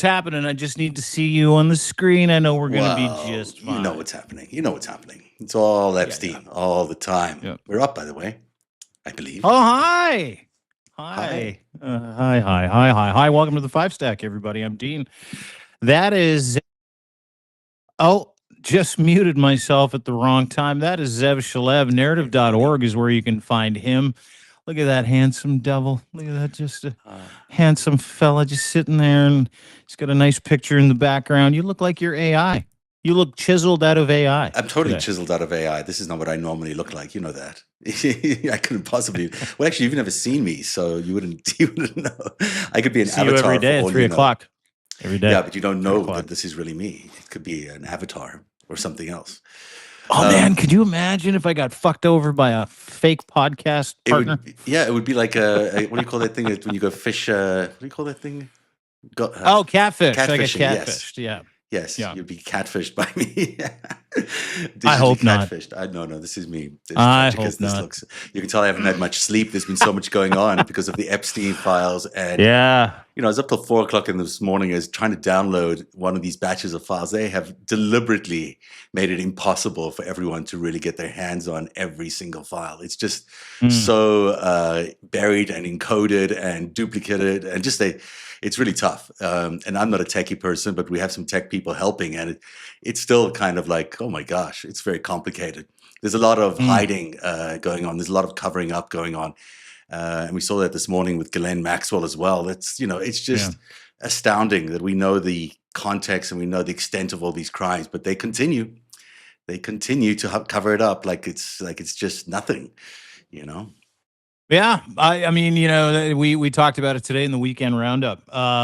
what's happening. I just need to see you on the screen. I know we're going to be Well, just you know fine. what's happening. You know what's happening. It's all Yeah, yeah, Epstein all the time. yeah. We're up, by the way, I believe. Oh, hi. Hi. Hi. Hi. Welcome to the Five Stack, everybody. I'm Dean. That is, oh, just muted myself at the wrong time. That is Zev Shalev. Narrative.org is where you can find him. Look at that handsome devil. Look at that, just a handsome fella just sitting there, and he's got a nice picture in the background. You look like you're AI. You look chiseled out of AI I'm totally today. chiseled out of AI. This is not what I normally look like. You know that. I couldn't possibly. Well, actually, you've never seen me, so you wouldn't know. I could be an See you avatar every day for at all 3 you know. o'clock. Every day. Yeah, but you don't 3 know o'clock. that this is really me. It could be an avatar or something else. Oh man, could you imagine if I got fucked over by a fake podcast It partner? would. Yeah, it would be like what do you call that thing when you go fish? What do you call that thing? Oh, catfish. I got Catfishing. Yes. catfished. Yeah. Yes, Yeah. you'd be catfished by me. I Digitally hope not. catfished. No, this is me. As I tragic as hope this not. looks. You can tell I haven't had much sleep. There's been so much going on because of the Epstein files. And, Yeah. I was up till 4 o'clock in this morning. I was trying to download one of these batches of files. They have deliberately made it impossible for everyone to really get their hands on every single file. It's just so buried and encoded and duplicated and just it's really tough. And I'm not a techie person, but we have some tech people helping. And it's still kind of like, oh my gosh, it's very complicated. There's a lot of hiding going on. There's a lot of covering up going on. And we saw that this morning with Maxwell as well. It's just astounding that we know the context and we know the extent of all these crimes, but they continue to cover it up like it's just nothing, Yeah, I mean, we talked about it today in the weekend roundup.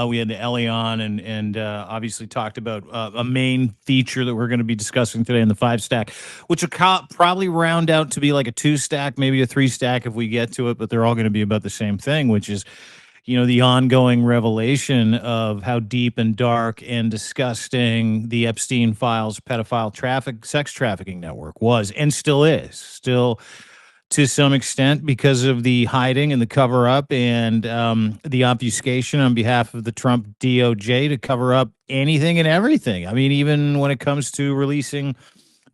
We had Ellie on, and obviously talked about a main feature that we're going to be discussing today in the Five Stack, which will probably round out to be like a 2 stack, maybe a 3 stack if we get to it. But they're all going to be about the same thing, which is, the ongoing revelation of how deep and dark and disgusting the Epstein files, pedophile sex trafficking network was, and still is, to some extent, because of the hiding and the cover up and the obfuscation on behalf of the Trump DOJ to cover up anything and everything. I mean, even when it comes to releasing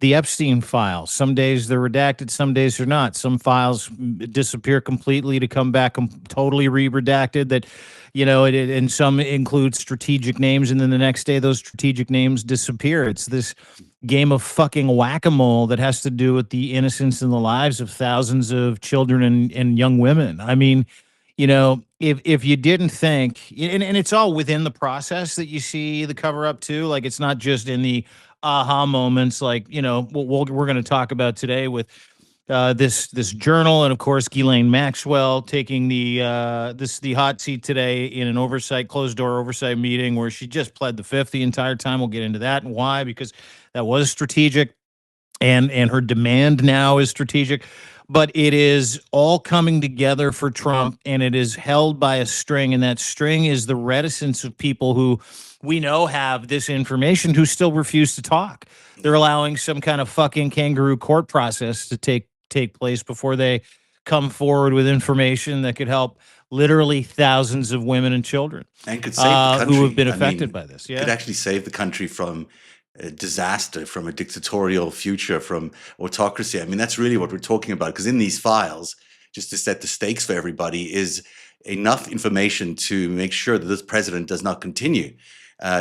the Epstein files, some days they're redacted, some days they're not. Some files disappear completely to come back totally re-redacted. That, and some include strategic names, and then the next day those strategic names disappear. It's this game of fucking whack-a-mole that has to do with the innocence and the lives of thousands of children and young women. I mean, if you didn't think, and it's all within the process that you see the cover up too, like it's not just in the aha moments, like, what we're going to talk about today with this journal, and of course Ghislaine Maxwell taking the hot seat today in an closed door oversight meeting where she just pled the fifth the entire time. We'll get into that and why, because that was strategic, and her demand now is strategic. But it is all coming together for Trump, and it is held by a string, and that string is the reticence of people who we know have this information who still refuse to talk. They're allowing some kind of fucking kangaroo court process to take place before they come forward with information that could help literally thousands of women and children and could save the country. who have been affected by this. Yeah, could actually save the country from a disaster, from a dictatorial future, from autocracy. I mean, that's really what we're talking about. Because in these files, just to set the stakes for everybody, is enough information to make sure that this president does not continue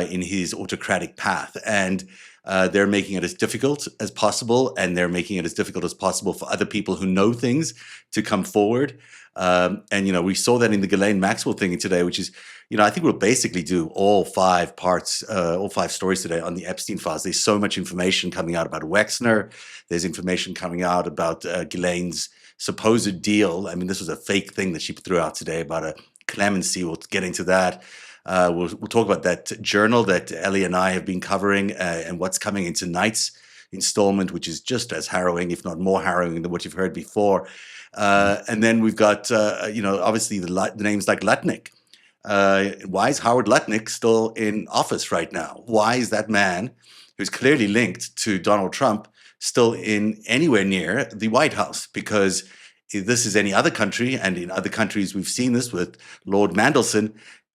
in his autocratic path. And they're making it as difficult as possible, and they're making it as difficult as possible for other people who know things to come forward. And we saw that in the Ghislaine Maxwell thing today, which is, I think we'll basically do all 5 parts, all 5 stories today on the Epstein files. There's so much information coming out about Wexner. There's information coming out about Ghislaine's supposed deal. I mean, this was a fake thing that she threw out today about a Clemency. We'll get into that. We'll talk about that journal that Ellie and I have been covering and what's coming in tonight's installment, which is just as harrowing, if not more harrowing than what you've heard before. And then we've got, obviously the names like Lutnick. Why is Howard Lutnick still in office right now? Why is that man, who's clearly linked to Donald Trump, still anywhere near the White House? Because if this is any other country, and in other countries we've seen this with Lord Mandelson,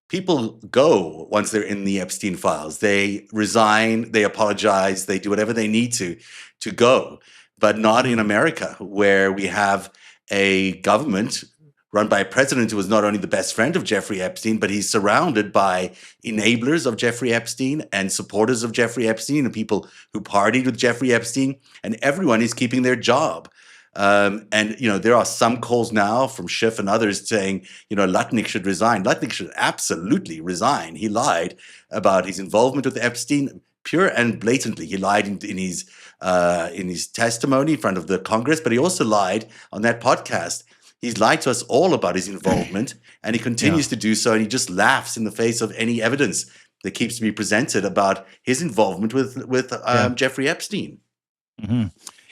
people go once they're in the Epstein files. They resign, they apologize, they do whatever they need to go, but not in America, where we have a government run by a president who was not only the best friend of Jeffrey Epstein, but he's surrounded by enablers of Jeffrey Epstein and supporters of Jeffrey Epstein and people who partied with Jeffrey Epstein, and everyone is keeping their job. And, there are some calls now from Schiff and others saying, Lutnick should resign. Lutnick should absolutely resign. He lied about his involvement with Epstein, pure and blatantly. He lied in his testimony in front of the Congress, but he also lied on that podcast. He's lied to us all about his involvement, and he continues to do so, and he just laughs in the face of any evidence that keeps to be presented about his involvement with Jeffrey Epstein. Mm-hmm.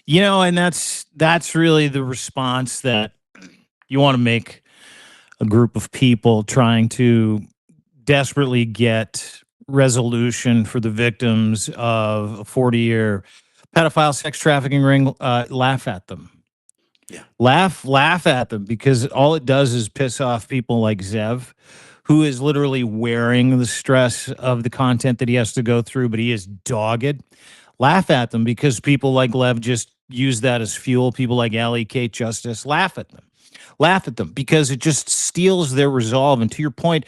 And that's really the response that you want to make a group of people trying to desperately get resolution for the victims of a 40-year pedophile sex trafficking ring. Laugh at them. Yeah. Laugh at them, because all it does is piss off people like Zev, who is literally wearing the stress of the content that he has to go through, but he is dogged. Laugh at them because people like Lev just use that as fuel. People like Allie, Kate, Justice, laugh at them. Laugh at them because it just steals their resolve. And to your point,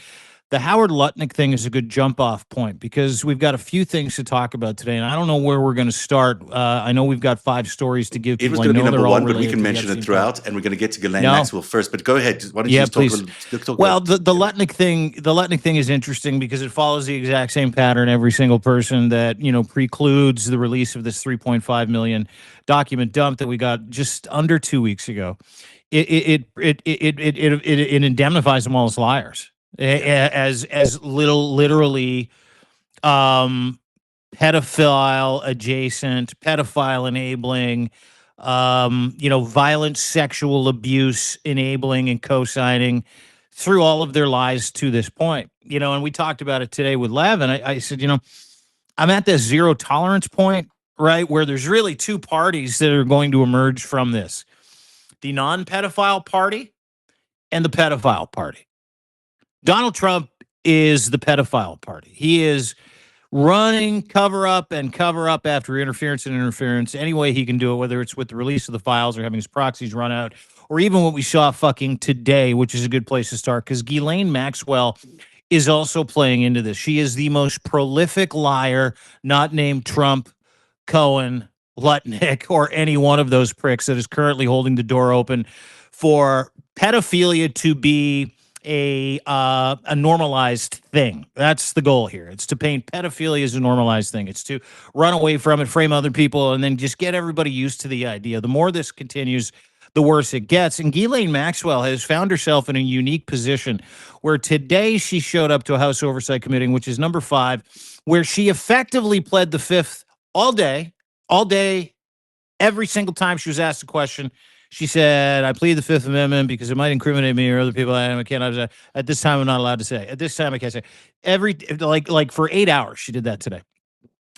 the Howard Lutnick thing is a good jump-off point, because we've got a few things to talk about today, and I don't know where we're going to start. I know we've got 5 stories to give people. It was going to be number 1, but we can mention it throughout, and we're going to get to Ghislaine Maxwell first. But go ahead. Why don't you just please. talk well, the Lutnick thing, is interesting because it follows the exact same pattern. Every single person that precludes the release of this 3.5 million document dump that we got just under 2 weeks ago, it indemnifies them all as liars. As literally pedophile adjacent, pedophile enabling, violent sexual abuse enabling and co-signing through all of their lies to this point. And we talked about it today with Lev, and I said, I'm at this zero tolerance point, right, where there's really 2 parties that are going to emerge from this: the non-pedophile party and the pedophile party. Donald Trump is the pedophile party. He is running cover up after interference any way he can do it, whether it's with the release of the files or having his proxies run out, or even what we saw fucking today, which is a good place to start, because Ghislaine Maxwell is also playing into this. She is the most prolific liar, not named Trump, Cohen, Lutnick, or any one of those pricks, that is currently holding the door open for pedophilia to be a normalized thing. That's the goal here. It's to paint pedophilia as a normalized thing. It's to run away from it, frame other people, and then just get everybody used to the idea. The more this continues, the worse it gets. And Ghislaine Maxwell has found herself in a unique position where today she showed up to a House Oversight Committee, which is number 5, where she effectively pled the Fifth all day, every single time she was asked a question. She said, I plead the Fifth Amendment because it might incriminate me or other people. I can't. At this time, I'm not allowed to say. At this time, I can't say. Like for 8 hours, she did that today.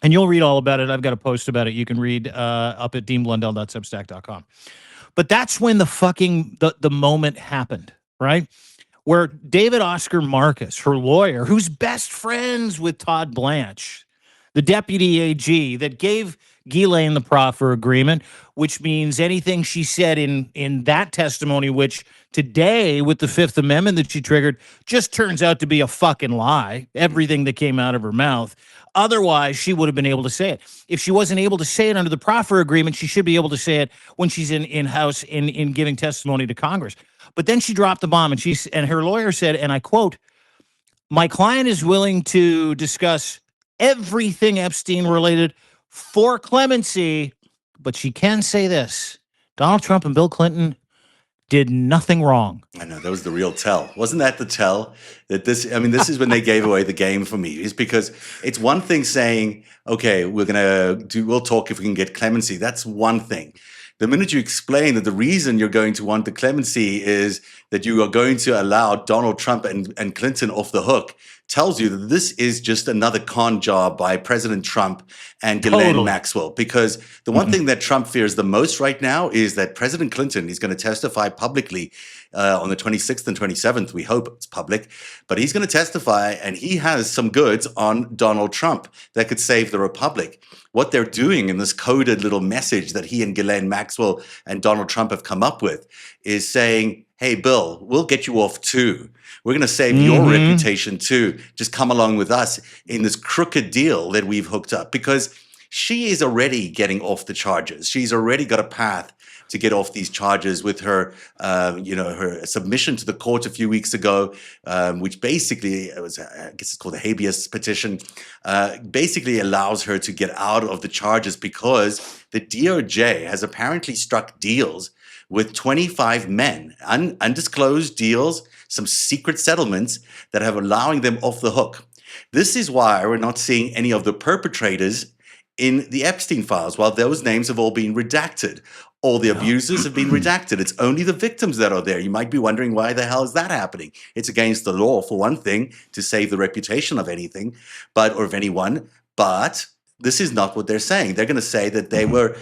And you'll read all about it. I've got a post about it. You can read up at deanblundell.substack.com. But that's when the moment happened, right? Where David Oscar Marcus, her lawyer, who's best friends with Todd Blanche, the deputy AG that gave Ghislaine the proffer agreement, which means anything she said in that testimony, which today with the Fifth Amendment that she triggered, just turns out to be a fucking lie. Everything that came out of her mouth. Otherwise, she would have been able to say it. If she wasn't able to say it under the proffer agreement, she should be able to say it when she's in house in giving testimony to Congress. But then she dropped the bomb, and her lawyer said, and I quote, "My client is willing to discuss everything Epstein related for clemency, but she can say this: Donald Trump and Bill Clinton did nothing wrong." I know, that was the real tell. Wasn't that the tell? That this is when they gave away the game for me, is because it's one thing saying, okay, we'll talk if we can get clemency. That's one thing. The minute you explain that the reason you're going to want the clemency is that you are going to allow Donald Trump and Clinton off the hook tells you that this is just another con job by President Trump and Ghislaine Totally. Maxwell. Because the one thing that Trump fears the most right now is that President Clinton is going to testify publicly on the 26th and 27th. We hope it's public, but he's going to testify, and he has some goods on Donald Trump that could save the republic. What they're doing in this coded little message that he and Ghislaine Maxwell and Donald Trump have come up with is saying, hey, Bill, we'll get you off too. We're going to save your reputation too. Just come along with us in this crooked deal that we've hooked up, because she is already getting off the charges. She's already got a path to get off these charges with her, her submission to the court a few weeks ago, which basically it was, I guess it's called a habeas petition, basically allows her to get out of the charges because the DOJ has apparently struck deals with 25 men, undisclosed deals, some secret settlements that have allowing them off the hook. This is why we're not seeing any of the perpetrators in the Epstein files, while those names have all been redacted. All the abusers have been redacted. It's only the victims that are there. You might be wondering, why the hell is that happening? It's against the law, for one thing, to save the reputation of anything, or of anyone. But this is not what they're saying. They're going to say that they were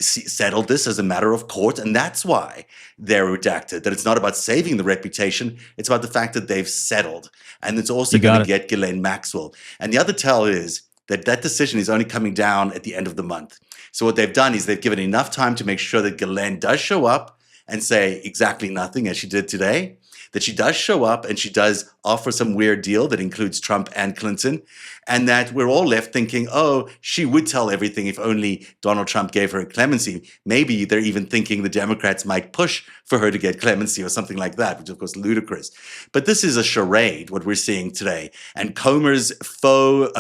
settled this as a matter of court, and that's why they're redacted. That it's not about saving the reputation. It's about the fact that they've settled. And it's also going to get Ghislaine Maxwell. And the other tell is that that decision is only coming down at the end of the month. So what they've done is they've given enough time to make sure that Ghislaine does show up and say exactly nothing, as she did today, that she does show up and she does offer some weird deal that includes Trump and Clinton, and that we're all left thinking, oh, she would tell everything if only Donald Trump gave her a clemency. Maybe they're even thinking the Democrats might push for her to get clemency or something like that, which of course is ludicrous. But this is a charade, what we're seeing today. And Comer's faux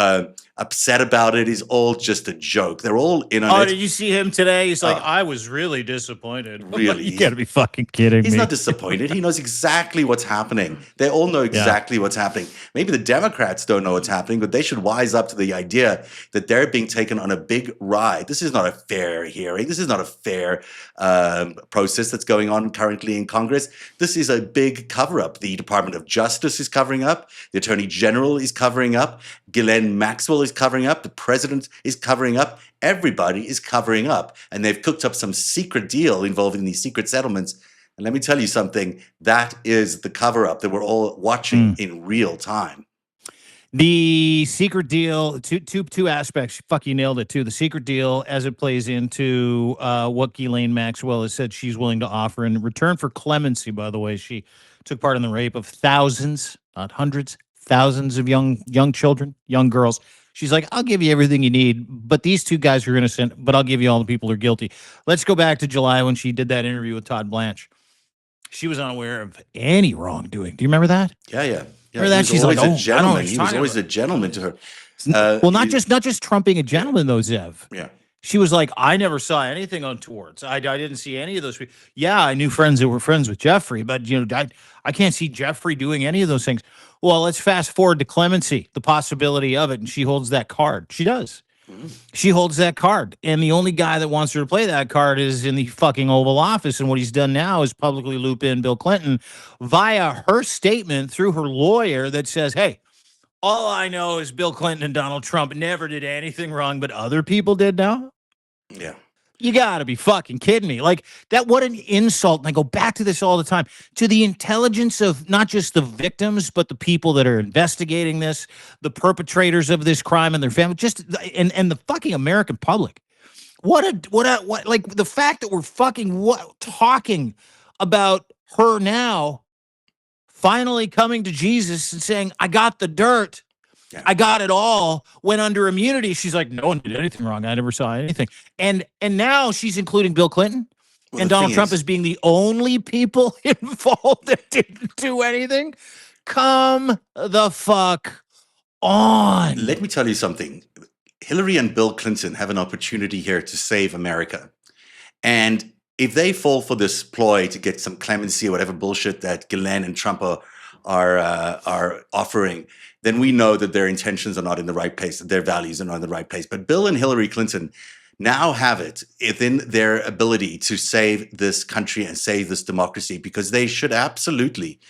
upset about it is all just a joke. They're all in on it. Oh, did you see him today? He's like, I was really disappointed. Really? You gotta be fucking kidding me. He's not disappointed. He knows exactly what's happening. They all know exactly what's happening. Maybe the Democrats don't know what's happening, but they should wise up to the idea that they're being taken on a big ride. This is not a fair hearing. This is not a fair process that's going on currently in Congress. This is a big cover-up. The Department of Justice is covering up. The Attorney General is covering up. Ghislaine Maxwell is covering up. The president is covering up. Everybody is covering up. And they've cooked up some secret deal involving these secret settlements. And let me tell you something, that is the cover-up that we're all watching in real time. The secret deal, two aspects. Fuck, you nailed it too. The secret deal, as it plays into what Ghislaine Maxwell has said she's willing to offer in return for clemency. By the way, she took part in the rape of thousands, not hundreds, thousands of young children, young girls. She's like, I'll give you everything you need, but these two guys are innocent, but I'll give you all the people who are guilty. Let's go back to July when she did that interview with Todd Blanche. She was unaware of any wrongdoing. Do you remember that? Yeah. Remember that? She's like, a gentleman. He was always a gentleman to her. Well, not just Trump being a gentleman, though, Zev. Yeah. She was like, I never saw anything untowards. I didn't see any of those people. Yeah, I knew friends that were friends with Jeffrey, but I can't see Jeffrey doing any of those things. Well, let's fast forward to clemency, the possibility of it, and she holds that card. She does. She holds that card, and the only guy that wants her to play that card is in the fucking Oval Office, and what he's done now is publicly loop in Bill Clinton via her statement through her lawyer that says, hey, all I know is Bill Clinton and Donald Trump never did anything wrong, but other people did now? Yeah. You gotta be fucking kidding me. Like that, what an insult. And I go back to this all the time, to the intelligence of not just the victims, but the people that are investigating this, the perpetrators of this crime and their family, and the fucking American public. What like the fact that we're fucking talking about her now finally coming to Jesus and saying, I got the dirt. Yeah. I got it all. Went under immunity. She's like, no one did anything wrong. I never saw anything. And now she's including Bill Clinton and Donald Trump as being the only people involved that didn't do anything. Come the fuck on. Let me tell you something. Hillary and Bill Clinton have an opportunity here to save America. And if they fall for this ploy to get some clemency or whatever bullshit that Ghislaine and Trump are offering, then we know that their intentions are not in the right place, that their values are not in the right place. But Bill and Hillary Clinton now have it within their ability to save this country and save this democracy, because they should absolutely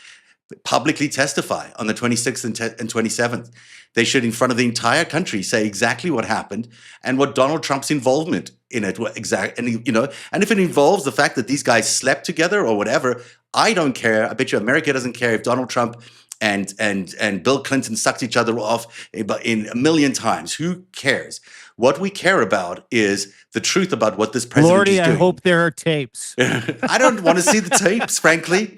publicly testify on the 26th and 27th. They should, in front of the entire country, say exactly what happened and what Donald Trump's involvement in it was exact. And and if it involves the fact that these guys slept together or whatever, I don't care. I bet you America doesn't care if Donald Trump and Bill Clinton sucked each other off in a million times. Who cares? What we care about is the truth about what this president Lordy, is doing. I hope there are tapes. I don't want to see the tapes, frankly.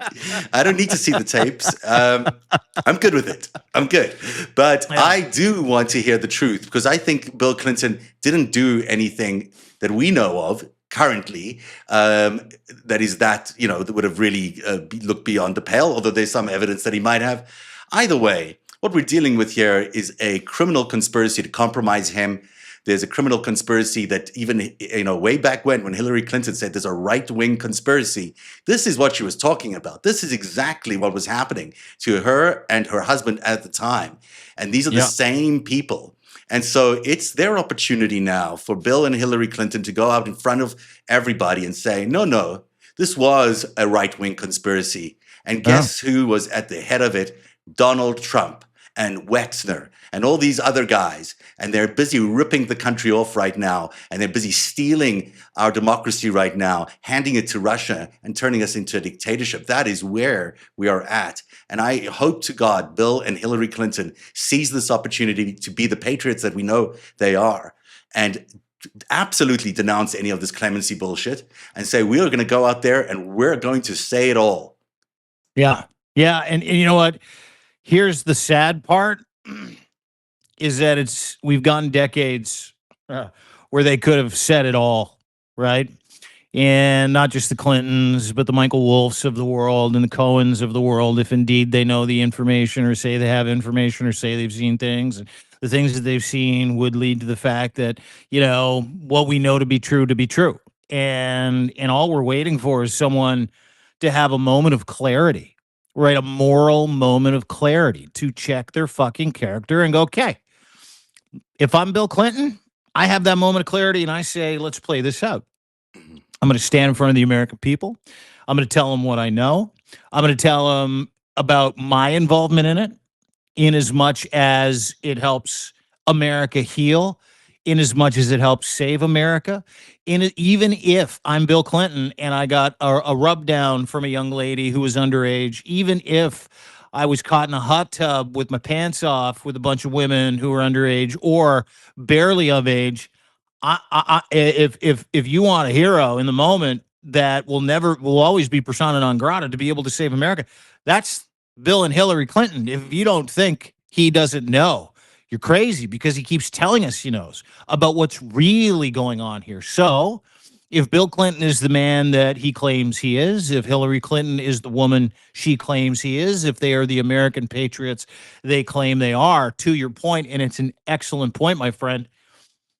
I don't need to see the tapes. I'm good with it. I'm good. But Yeah. I do want to hear the truth because I think Bill Clinton didn't do anything that we know of currently that would have really looked beyond the pale, although there's some evidence that he might have. Either way, what we're dealing with here is a criminal conspiracy to compromise him. There's a criminal conspiracy that even, way back when Hillary Clinton said there's a right-wing conspiracy, this is what she was talking about. This is exactly what was happening to her and her husband at the time. And these are the same people. And so it's their opportunity now for Bill and Hillary Clinton to go out in front of everybody and say, no, this was a right-wing conspiracy. And guess who was at the head of it? Donald Trump and Wexner and all these other guys. And they're busy ripping the country off right now. And they're busy stealing our democracy right now, handing it to Russia and turning us into a dictatorship. That is where we are at. And I hope to God, Bill and Hillary Clinton seize this opportunity to be the patriots that we know they are and absolutely denounce any of this clemency bullshit and say, we are going to go out there and we're going to say it all. Yeah. Yeah. And you know what? Here's the sad part is that we've gone decades where they could have said it all, right? And not just the Clintons, but the Michael Wolffs of the world and the Cohens of the world, if indeed they know the information or say they have information or say they've seen things. And the things that they've seen would lead to the fact that, what we know to be true. And all we're waiting for is someone to have a moment of clarity, right? A moral moment of clarity to check their fucking character and go, okay, if I'm Bill Clinton, I have that moment of clarity and I say, let's play this out. I'm going to stand in front of the American people. I'm going to tell them what I know. I'm going to tell them about my involvement in it, in as much as it helps America heal, in as much as it helps save America. Even if I'm Bill Clinton and I got a rub down from a young lady who was underage, even if I was caught in a hot tub with my pants off with a bunch of women who were underage or barely of age, if you want a hero in the moment that will always be persona non grata to be able to save America, that's Bill and Hillary Clinton. If you don't think he doesn't know, you're crazy because he keeps telling us he knows about what's really going on here. So if Bill Clinton is the man that he claims he is, if Hillary Clinton is the woman she claims he is, if they are the American patriots they claim they are, to your point, and it's an excellent point, my friend,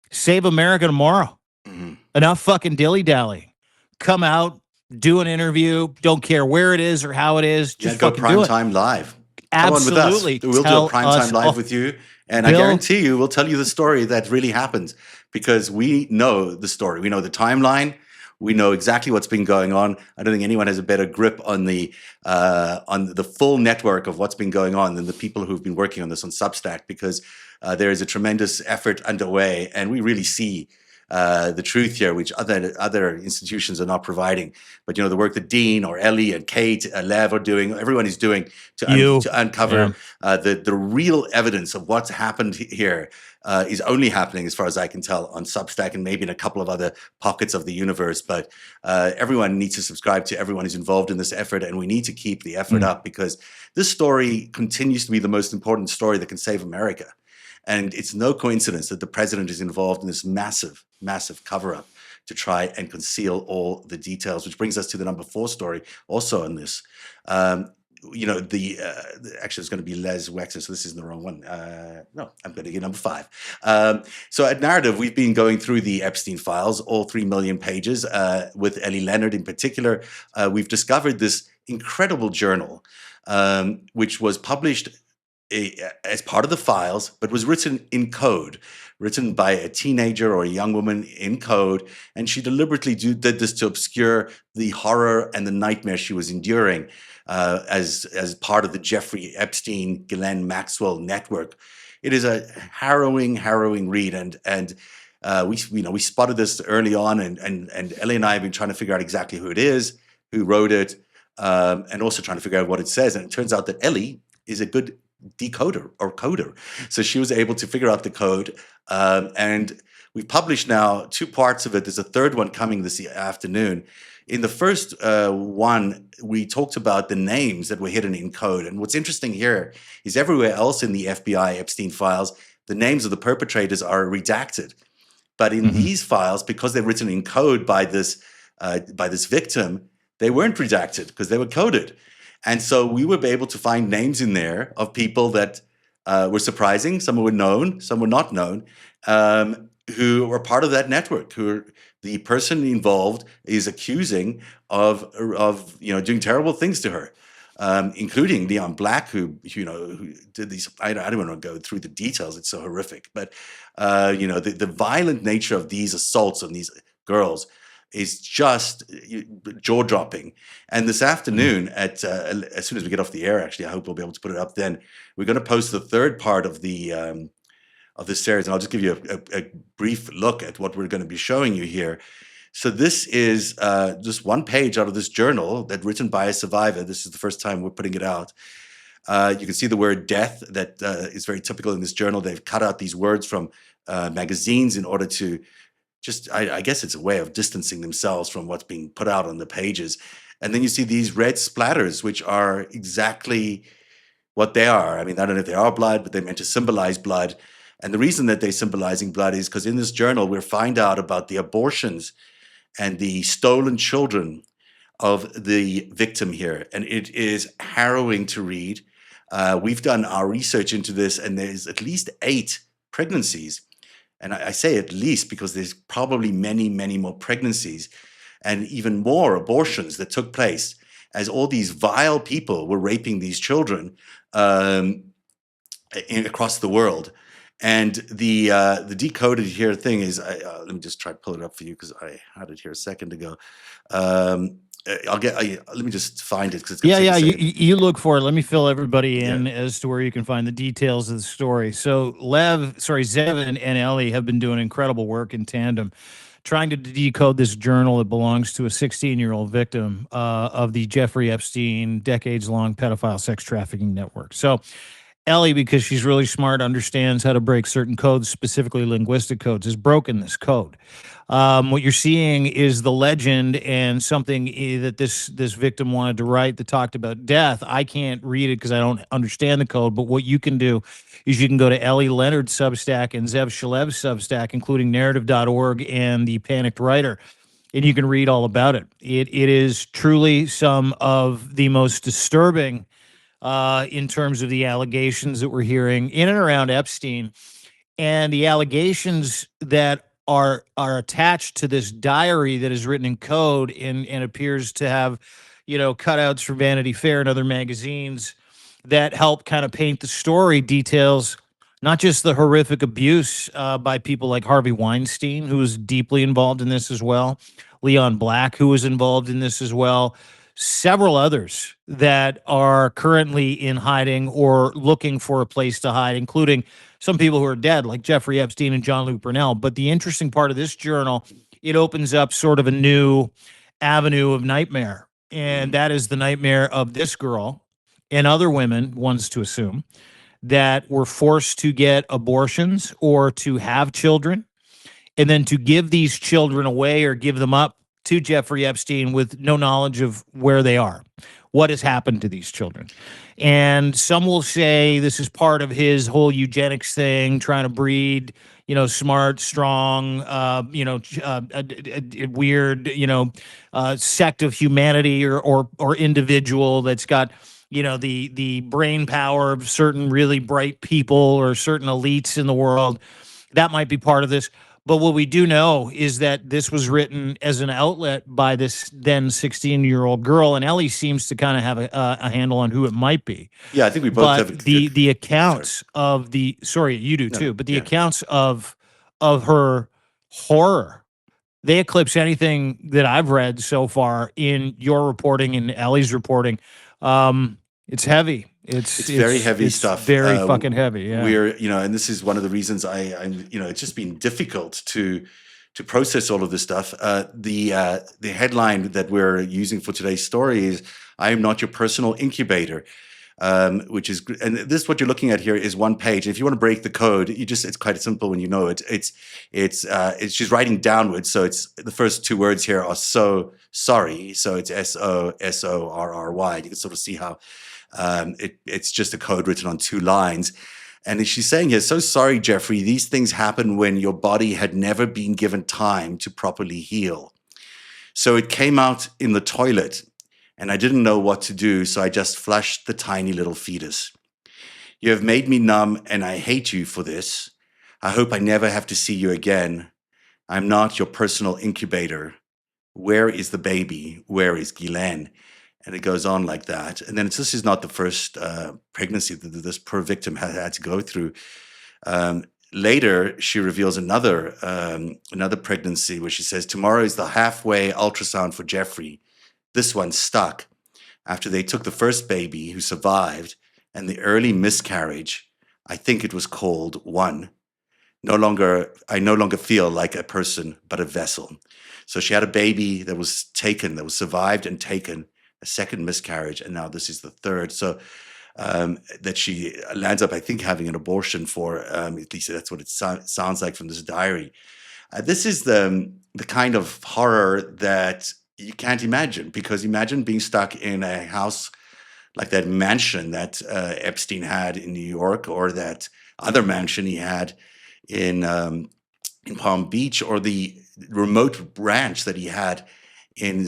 save America tomorrow. Mm-hmm. Enough fucking dilly-dally. Come out, do an interview, don't care where it is or how it is, just go fucking do prime it. time live. Absolutely. Come on with us. We'll do a prime time live with you. And Bill, I guarantee you, we'll tell you the story that really happened because we know the story. We know the timeline. We know exactly what's been going on. I don't think anyone has a better grip on the full network of what's been going on than the people who've been working on this on Substack because there is a tremendous effort underway, and we really see the truth here, which other institutions are not providing. But the work that Dean or Ellie and Kate, Lev are doing, everyone is doing to uncover the real evidence of what's happened here is only happening, as far as I can tell, on Substack and maybe in a couple of other pockets of the universe. But everyone needs to subscribe to everyone who's involved in this effort, and we need to keep the effort up because this story continues to be the most important story that can save America. And it's no coincidence that the president is involved in this massive, massive cover-up to try and conceal all the details, which brings us to the number 4 story also on this. Actually, it's going to be Les Wexner, so this isn't the wrong one. No, I'm going to get number 5. So at Narrative, we've been going through the Epstein files, all 3 million pages, with Ellie Leonard in particular. We've discovered this incredible journal, which was published as part of the files, but was written in code, written by a teenager or a young woman in code, and she deliberately did this to obscure the horror and the nightmare she was enduring as part of the Jeffrey Epstein, Ghislaine Maxwell network. It is a harrowing read, and we spotted this early on, and Ellie and I have been trying to figure out exactly who it is, who wrote it, and also trying to figure out what it says. And it turns out that Ellie is a good decoder or coder, so she was able to figure out the code, and we've published now 2 parts of it. There's a third one coming this afternoon. In the first one, we talked about the names that were hidden in code. And what's interesting here is everywhere else in the FBI Epstein files, the names of the perpetrators are redacted. But in these files, because they're written in code by this victim, they weren't redacted because they were coded. And so we were able to find names in there of people that were surprising. Some were known, some were not known, who were part of that network, who the person involved is accusing of doing terrible things to her, including Leon Black, who did these. I don't want to go through the details; it's so horrific. But the violent nature of these assaults on these girls is just jaw dropping. And this afternoon, as soon as we get off the air, actually, I hope we'll be able to put it up. Then we're going to post the third part of this series, and I'll just give you a brief look at what we're going to be showing you here. So this is just one page out of this journal that written by a survivor. This is the first time we're putting it out. You can see the word death that is very typical in this journal. They've cut out these words from magazines in order to just, I guess it's a way of distancing themselves from what's being put out on the pages. And then you see these red splatters, which are exactly what they are. I mean, I don't know if they are blood, but they're meant to symbolize blood. And the reason that they're symbolizing blood is because in this journal, we'll find out about the abortions and the stolen children of the victim here. And it is harrowing to read. We've done our research into this, and there's at least 8 pregnancies. And I say at least because there's probably many, many more pregnancies and even more abortions that took place as all these vile people were raping these children across the world. And the decoded here thing is, let me just try to pull it up for you because I had it here a second ago. Let me just find it. You look for it. Let me fill everybody in as to where you can find the details of the story. So Zev and Ellie have been doing incredible work in tandem, trying to decode this journal that belongs to a 16-year-old victim of the Jeffrey Epstein decades-long pedophile sex trafficking network. So Ellie, because she's really smart, understands how to break certain codes, specifically linguistic codes, has broken this code. What you're seeing is the legend and something that this victim wanted to write that talked about death. I can't read it because I don't understand the code, but what you can do is you can go to Ellie Leonard's Substack and Zev Shalev's Substack, including narrative.org and The Panicked Writer, and you can read all about it. It is truly some of the most disturbing in terms of the allegations that we're hearing in and around Epstein, and the allegations that are attached to this diary that is written in code and appears to have, cutouts for Vanity Fair and other magazines that help kind of paint the story, details not just the horrific abuse by people like Harvey Weinstein, who was deeply involved in this as well, Leon Black, who was involved in this as well, several others that are currently in hiding or looking for a place to hide, including some people who are dead, like Jeffrey Epstein and John Luke Burnell. But the interesting part of this journal, it opens up sort of a new avenue of nightmare. And that is the nightmare of this girl and other women, one's to assume, that were forced to get abortions or to have children, and then to give these children away or give them up to Jeffrey Epstein with no knowledge of where they are, what has happened to these children. And some will say this is part of his whole eugenics thing, trying to breed, smart, strong, a weird, sect of humanity or individual that's got, the brain power of certain really bright people or certain elites in the world. That might be part of this. But what we do know is that this was written as an outlet by this then 16-year-old girl, and Ellie seems to kind of have a handle on who it might be. Yeah, I think we both have. But the accounts of the you do too. But the accounts of her horror, they eclipse anything that I've read so far in your reporting and Ellie's reporting It's heavy. It's very heavy It's stuff. very fucking heavy. Yeah. We're, and this is one of the reasons I'm, it's just been difficult to process all of this stuff. The headline that we're using for today's story is "I am not your personal incubator," which is, and this what you're looking at here is one page. If you want to break the code, it's quite simple when you know it. It's she's writing downwards, so it's the first two words here are so sorry, so it's SOSORRY. You can sort of see how it's just a code written on two lines. And she's saying here, so sorry, Jeffrey, these things happen when your body had never been given time to properly heal. So it came out in the toilet, and I didn't know what to do, so I just flushed the tiny little fetus. You have made me numb, and I hate you for this. I hope I never have to see you again. I'm not your personal incubator. Where is the baby? Where is Guylaine? And it goes on like that. And then this is not the first pregnancy that this poor victim had to go through. Later, she reveals another pregnancy where she says, tomorrow is the halfway ultrasound for Jeffrey. This one stuck. After they took the first baby who survived and the early miscarriage, I think it was called one. I no longer feel like a person, but a vessel. So she had a baby that was taken, that was survived and taken, a second miscarriage, and now this is the third. So that she lands up, I think, having an abortion for, at least that's what it sounds like from this diary. This is the kind of horror that you can't imagine, because imagine being stuck in a house like that mansion that Epstein had in New York, or that other mansion he had in Palm Beach, or the remote ranch that he had in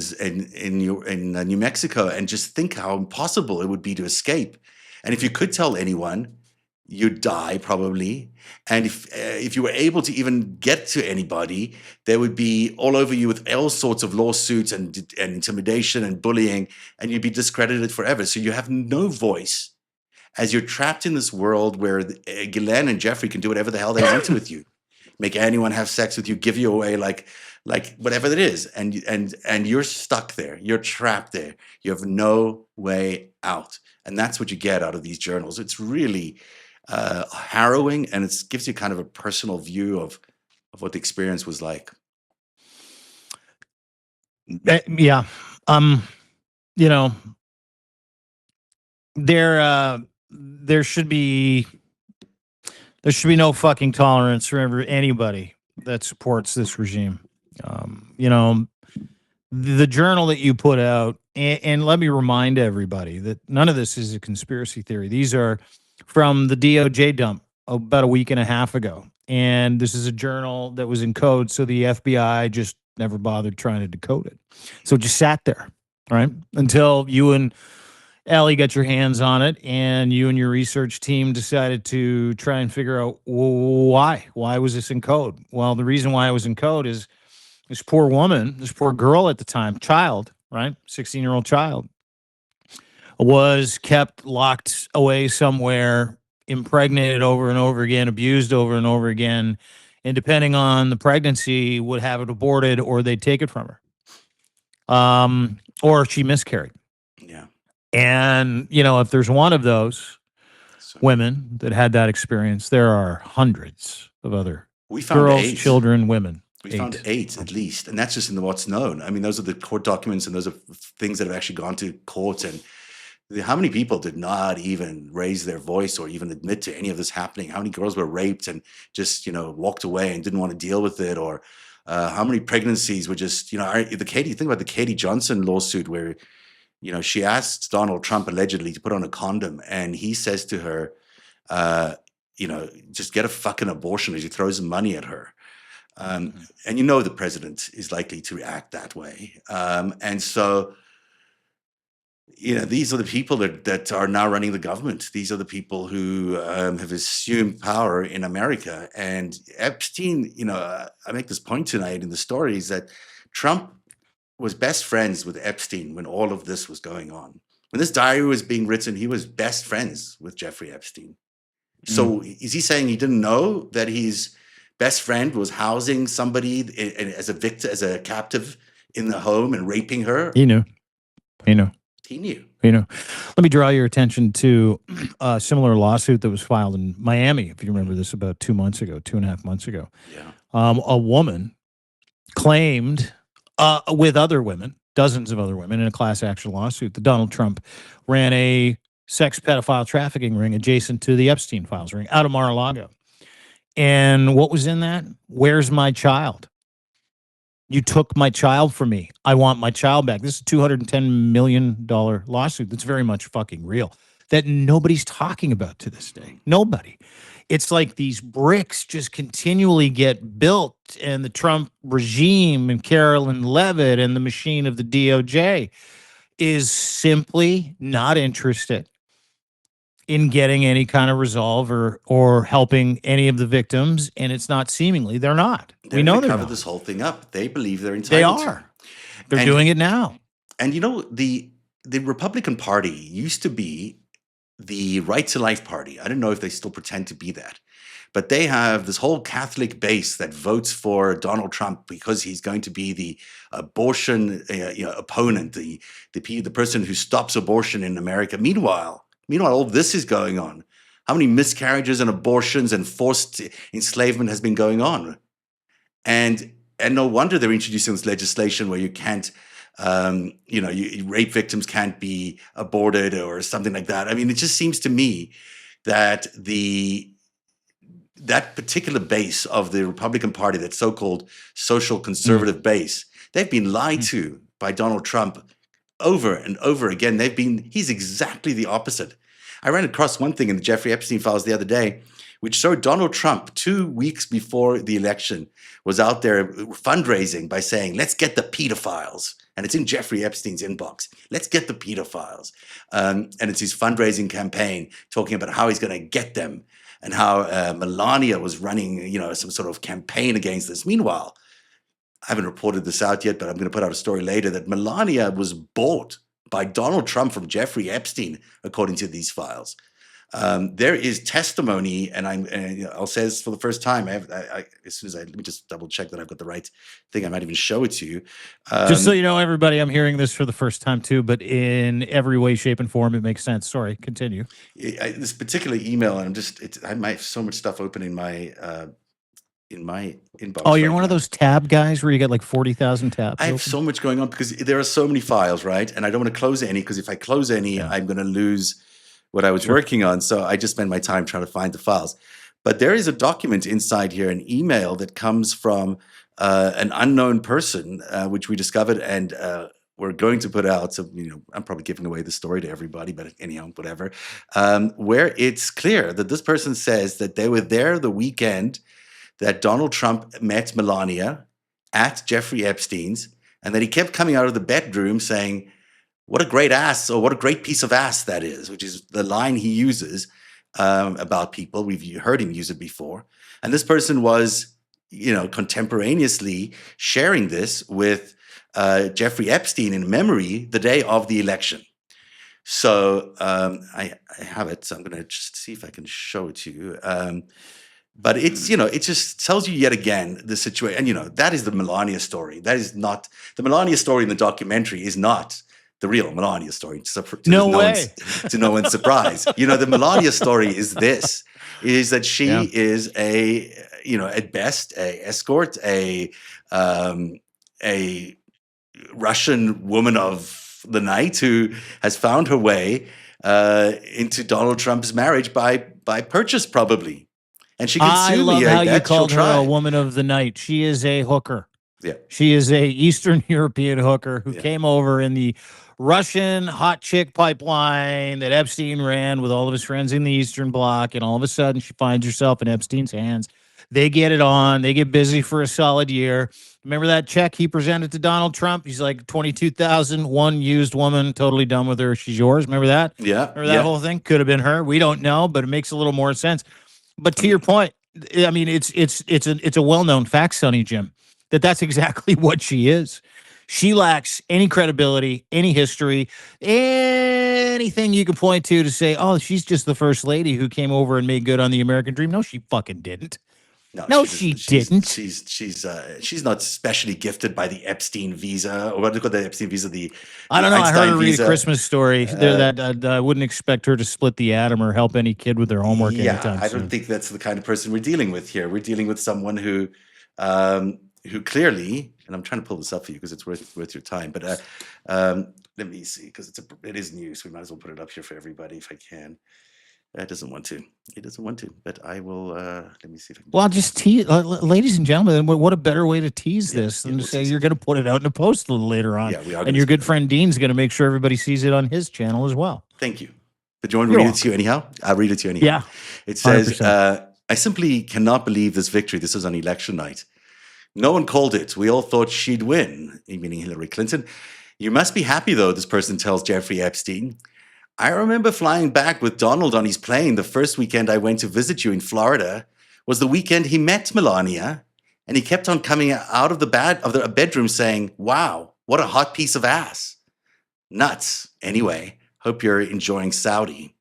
New Mexico, and just think how impossible it would be to escape. And if you could tell anyone, you'd die probably. And if you were able to even get to anybody, they would be all over you with all sorts of lawsuits and intimidation and bullying, and you'd be discredited forever. So you have no voice, as you're trapped in this world where Guylaine and Jeffrey can do whatever the hell they want to with you, make anyone have sex with you, give you away, like whatever it is, and you're stuck there, you're trapped there, you have no way out. And that's what you get out of these journals. It's really harrowing, and it gives you kind of a personal view of what the experience was like. Yeah. There should be no fucking tolerance for anybody that supports this regime. The journal that you put out, and let me remind everybody that none of this is a conspiracy theory. These are from the DOJ dump about a week and a half ago. And this is a journal that was in code, so the FBI just never bothered trying to decode it. So it just sat there, right? Until you and Allie got your hands on it, and you and your research team decided to try and figure out why. Why was this in code? Well, the reason why it was in code is this poor woman, this poor girl at the time, child, right? 16-year-old child, was kept locked away somewhere, impregnated over and over again, abused over and over again, and depending on the pregnancy, would have it aborted, or they'd take it from her, or she miscarried. Yeah. And if there's one of those women that had that experience, there are hundreds of other girls, children, women. We found 8 at least, and that's just in the what's known. I mean, those are the court documents, and those are things that have actually gone to court. And how many people did not even raise their voice or even admit to any of this happening? How many girls were raped and just walked away and didn't want to deal with it? Or how many pregnancies were just think about the Katie Johnson lawsuit, where she asked Donald Trump allegedly to put on a condom, and he says to her, just get a fucking abortion, as he throws money at her. And the president is likely to react that way. And so, these are the people that are now running the government. These are the people who have assumed power in America. And Epstein, I make this point tonight in the story, is that Trump was best friends with Epstein when all of this was going on. When this diary was being written, he was best friends with Jeffrey Epstein. So is he saying he didn't know that his best friend was housing somebody as a victim, as a captive in the home, and raping her? He knew. He knew. Let me draw your attention to a similar lawsuit that was filed in Miami, if you remember this, about 2.5 months ago. Yeah. A woman claimed with other women, dozens of other women, in a class action lawsuit that Donald Trump ran a sex pedophile trafficking ring adjacent to the Epstein files ring out of Mar-a-Lago. And what was in that? Where's my child? You took my child from me. I want my child back. This is a $210 million lawsuit that's very much fucking real, that nobody's talking about to this day. Nobody. It's like these bricks just continually get built, and the Trump regime and Carolyn Levitt and the machine of the DOJ is simply not interested in getting any kind of resolve or helping any of the victims, and it's not seemingly. They're not. They're We know gonna they're cover not. this whole thing up. They believe they're They entitled to. are. They're And- doing it now. And the Republican Party used to be the Right to Life Party. I don't know if they still pretend to be that, but they have this whole Catholic base that votes for Donald Trump because he's going to be the abortion opponent, the person who stops abortion in America. Meanwhile, all this is going on. How many miscarriages and abortions and forced enslavement has been going on? And no wonder they're introducing this legislation where you can't, rape victims can't be aborted or something like that. I mean, it just seems to me that that particular base of the Republican Party, that so-called social conservative base, they've been lied to by Donald Trump over and over again. He's exactly the opposite. I ran across one thing in the Jeffrey Epstein files the other day, which showed Donald Trump 2 weeks before the election was out there fundraising by saying, let's get the pedophiles. And it's in Jeffrey Epstein's inbox. Let's get the pedophiles. And it's his fundraising campaign talking about how he's going to get them and how Melania was running, some sort of campaign against this. Meanwhile, I haven't reported this out yet, but I'm going to put out a story later that Melania was bought by Donald Trump from Jeffrey Epstein, according to these files. There is testimony, and I'll say this for the first time. Let me just double check that I've got the right thing. I might even show it to you. Just so you know, everybody, I'm hearing this for the first time too, but in every way, shape, and form, it makes sense. Sorry, continue. This particular email, and I might have so much stuff open in my inbox. Oh, you're one of those tab guys where you get like 40,000 tabs. I have open? so much going on because there are so many files, right? And I don't want to close any, because if I close any, I'm going to lose what I was working on. So I just spend my time trying to find the files. But there is a document inside here, an email that comes from an unknown person, which we discovered, and we're going to put out. So, I'm probably giving away the story to everybody, but anyhow, whatever. Where it's clear that this person says that they were there the weekend that Donald Trump met Melania at Jeffrey Epstein's, and that he kept coming out of the bedroom saying, what a great ass, or what a great piece of ass that is, which is the line he uses about people. We've heard him use it before. And this person was, contemporaneously sharing this with Jeffrey Epstein in memory the day of the election. So I have it. So I'm going to just see if I can show it to you. But it's, it just tells you yet again the situation. And, that is the Melania story. That is not the Melania story in the documentary, is not the real Melania story. To no one's surprise. The Melania story is that she is at best, a escort, a Russian woman of the night who has found her way into Donald Trump's marriage by purchase, probably. And she could sue me. I love how you called her a woman of the night. She is a hooker. Yeah. She is a Eastern European hooker who came over in the Russian hot chick pipeline that Epstein ran with all of his friends in the Eastern Bloc, and all of a sudden she finds herself in Epstein's hands. They get it on. They get busy for a solid year. Remember that check he presented to Donald Trump? He's like, 22,000, one used woman, totally done with her. She's yours. Remember that? Yeah. Remember that whole thing? Could have been her. We don't know, but it makes a little more sense. But to your point, I mean, it's a well-known fact, Sonny Jim, that's exactly what she is. She lacks any credibility, any history, anything you can point to say, oh, she's just the first lady who came over and made good on the American dream. No, she fucking didn't. No, No, she she doesn't. She's didn't. she's she's she's not specially gifted by the Epstein visa, or what do you call the Epstein visa? I The don't know. I heard Einstein her read a visa. Christmas story there Uh, that I wouldn't expect her to split the atom or help any kid with their homework yeah, anytime I don't soon. think that's the kind of person we're dealing with here. We're dealing with someone who clearly, and I'm trying to pull this up for you because it's worth your time. But let me see, because it is news. We might as well put it up here for everybody if I can. It doesn't want to. It doesn't want to. But I will. Let me see if I can. Well, just tease, ladies and gentlemen. What a better way to tease this than to we'll say tease you're going to put it out in a post a little later on, Yeah, we are. and your good friend Dean's going to make sure everybody sees it on his channel as well. Thank you. But do you want me to read it to you anyhow? I'll read it to you anyhow. Yeah. It says, 100%. I simply cannot believe this victory. This was on election night. No one called it. We all thought she'd win, meaning Hillary Clinton. You must be happy, though, this person tells Jeffrey Epstein. I remember flying back with Donald on his plane the first weekend I went to visit you in Florida was the weekend he met Melania, and he kept on coming out of the bedroom saying, wow, what a hot piece of ass. Nuts. Anyway, hope you're enjoying Saudi.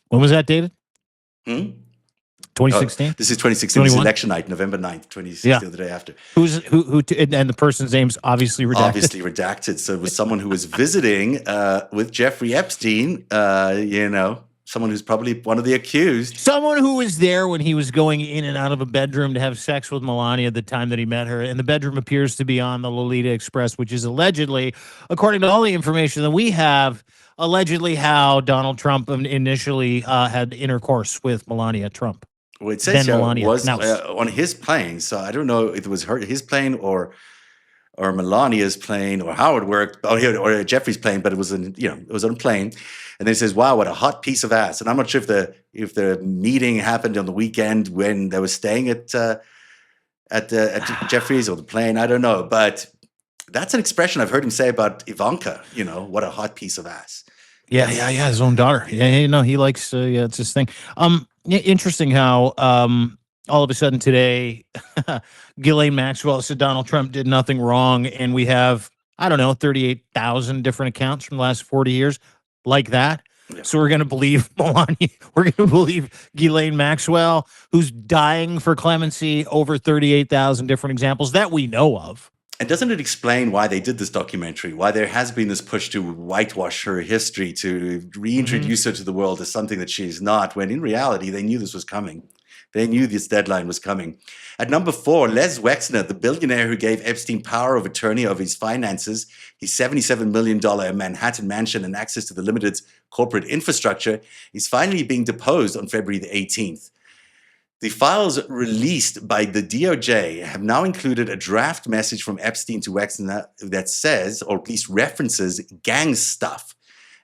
When was that dated? 2016? This is 2016. This is election night, November 9th, 2016, the day after. Who and the person's name's obviously redacted. Obviously redacted. So it was someone who was visiting with Jeffrey Epstein, someone who's probably one of the accused. Someone who was there when he was going in and out of a bedroom to have sex with Melania the time that he met her. And the bedroom appears to be on the Lolita Express, which is allegedly, according to all the information that we have, allegedly how Donald Trump initially had intercourse with Melania Trump. Well, it says here was on his plane. So I don't know if it was his plane or Melania's plane or how it worked, or Jeffrey's plane, but it was on a plane. And then it says, wow, what a hot piece of ass. And I'm not sure if the meeting happened on the weekend when they were staying at Jeffrey's or the plane. I don't know. But that's an expression I've heard him say about Ivanka, what a hot piece of ass. Yeah, his own daughter. Yeah, he likes, it's his thing. Interesting how all of a sudden today, Ghislaine Maxwell said Donald Trump did nothing wrong, and we have, 38,000 different accounts from the last 40 years like that. Yeah. So we're going to believe Melania. We're going to believe Ghislaine Maxwell, who's dying for clemency, over 38,000 different examples that we know of. And doesn't it explain why they did this documentary, why there has been this push to whitewash her history, to reintroduce her to the world as something that she is not, when in reality, they knew this was coming. They knew this deadline was coming. At number 4, Les Wexner, the billionaire who gave Epstein power of attorney over his finances, his $77 million Manhattan mansion, and access to the Limited's corporate infrastructure, is finally being deposed on February the 18th. The files released by the DOJ have now included a draft message from Epstein to Wexner that says, or at least references, gang stuff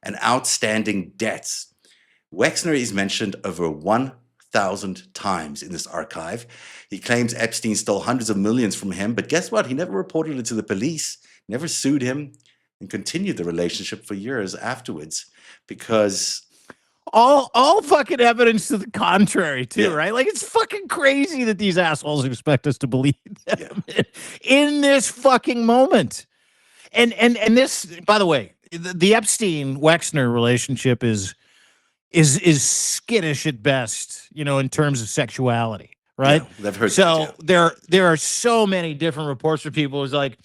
and outstanding debts. Wexner is mentioned over 1,000 times in this archive. He claims Epstein stole hundreds of millions from him, but guess what? He never reported it to the police, never sued him, and continued the relationship for years afterwards because... All fucking evidence to the contrary, too, right? Like, it's fucking crazy that these assholes expect us to believe them in this fucking moment. And this, by the way, the Epstein-Wexner relationship is skittish at best, in terms of sexuality, right? Yeah, I've heard so that, there are so many different reports from people who's like,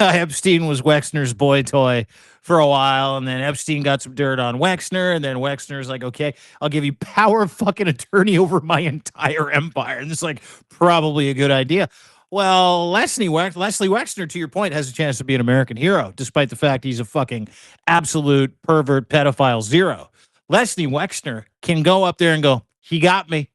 Epstein was Wexner's boy toy for a while, and then Epstein got some dirt on Wexner, and then Wexner's like, okay, I'll give you power of fucking attorney over my entire empire. And it's like, probably a good idea. Well, Leslie Wexner, to your point, has a chance to be an American hero, despite the fact he's a fucking absolute pervert pedophile zero. Leslie Wexner can go up there and go, he got me.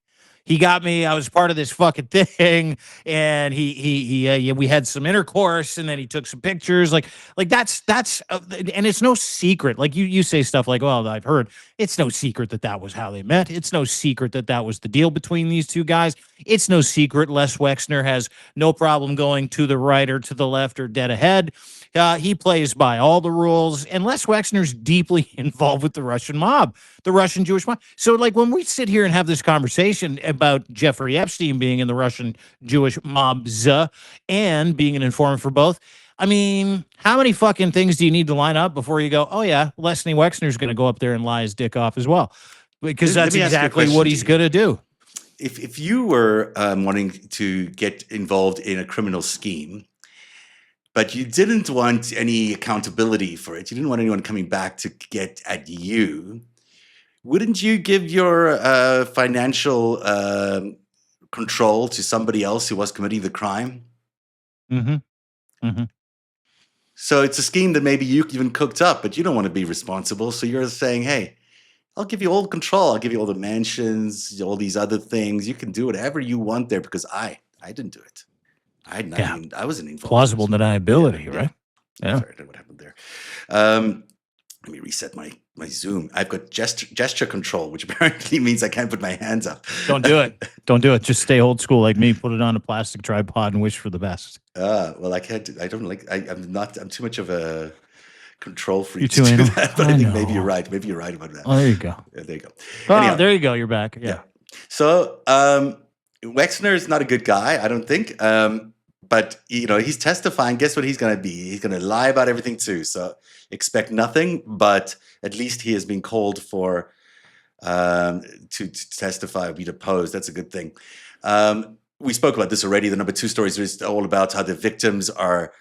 He got me. I was part of this fucking thing, and we had some intercourse, and then he took some pictures. Like that's, and it's no secret. Like you say stuff like, well, I've heard. It's no secret that was how they met. It's no secret that was the deal between these two guys. It's no secret Les Wexner has no problem going to the right or to the left or dead ahead. He plays by all the rules, and Les Wexner's deeply involved with the Russian mob, the Russian Jewish mob. So, like, when we sit here and have this conversation about Jeffrey Epstein being in the Russian Jewish mobs and being an informant for both, I mean, how many fucking things do you need to line up before you go, oh, yeah, Leslie Wexner's going to go up there and lie his dick off as well? because Let that's me ask you a exactly question, what he's G. going to do. If you were wanting to get involved in a criminal scheme, but you didn't want any accountability for it, you didn't want anyone coming back to get at you, wouldn't you give your financial control to somebody else who was committing the crime? Mm-hmm. Mm-hmm. So it's a scheme that maybe you even cooked up, but you don't want to be responsible. So you're saying, hey, I'll give you all the control. I'll give you all the mansions, all these other things. You can do whatever you want there because I didn't do it. I had Yeah. nothing. I wasn't involved. Plausible deniability, right? Yeah. Sorry, I don't know what happened there. Let me reset my Zoom. I've got gesture control, which apparently means I can't put my hands up. Don't do it. Don't do it. Just stay old school like me. Put it on a plastic tripod and wish for the best. Well, I can't. I don't like. I'm too much of a control freak You're to too do anal. that. But I I think know. maybe you're right. Maybe you're right about that. Oh, there you go. Yeah, there you go. Oh, Anyhow, there you go. You're back. Yeah. So Wexner is not a good guy, I don't think. But he's testifying. Guess what he's going to be? He's going to lie about everything too. So expect nothing. But at least he has been called for to testify or be deposed. That's a good thing. We spoke about this already. The number 2 stories is all about how the victims are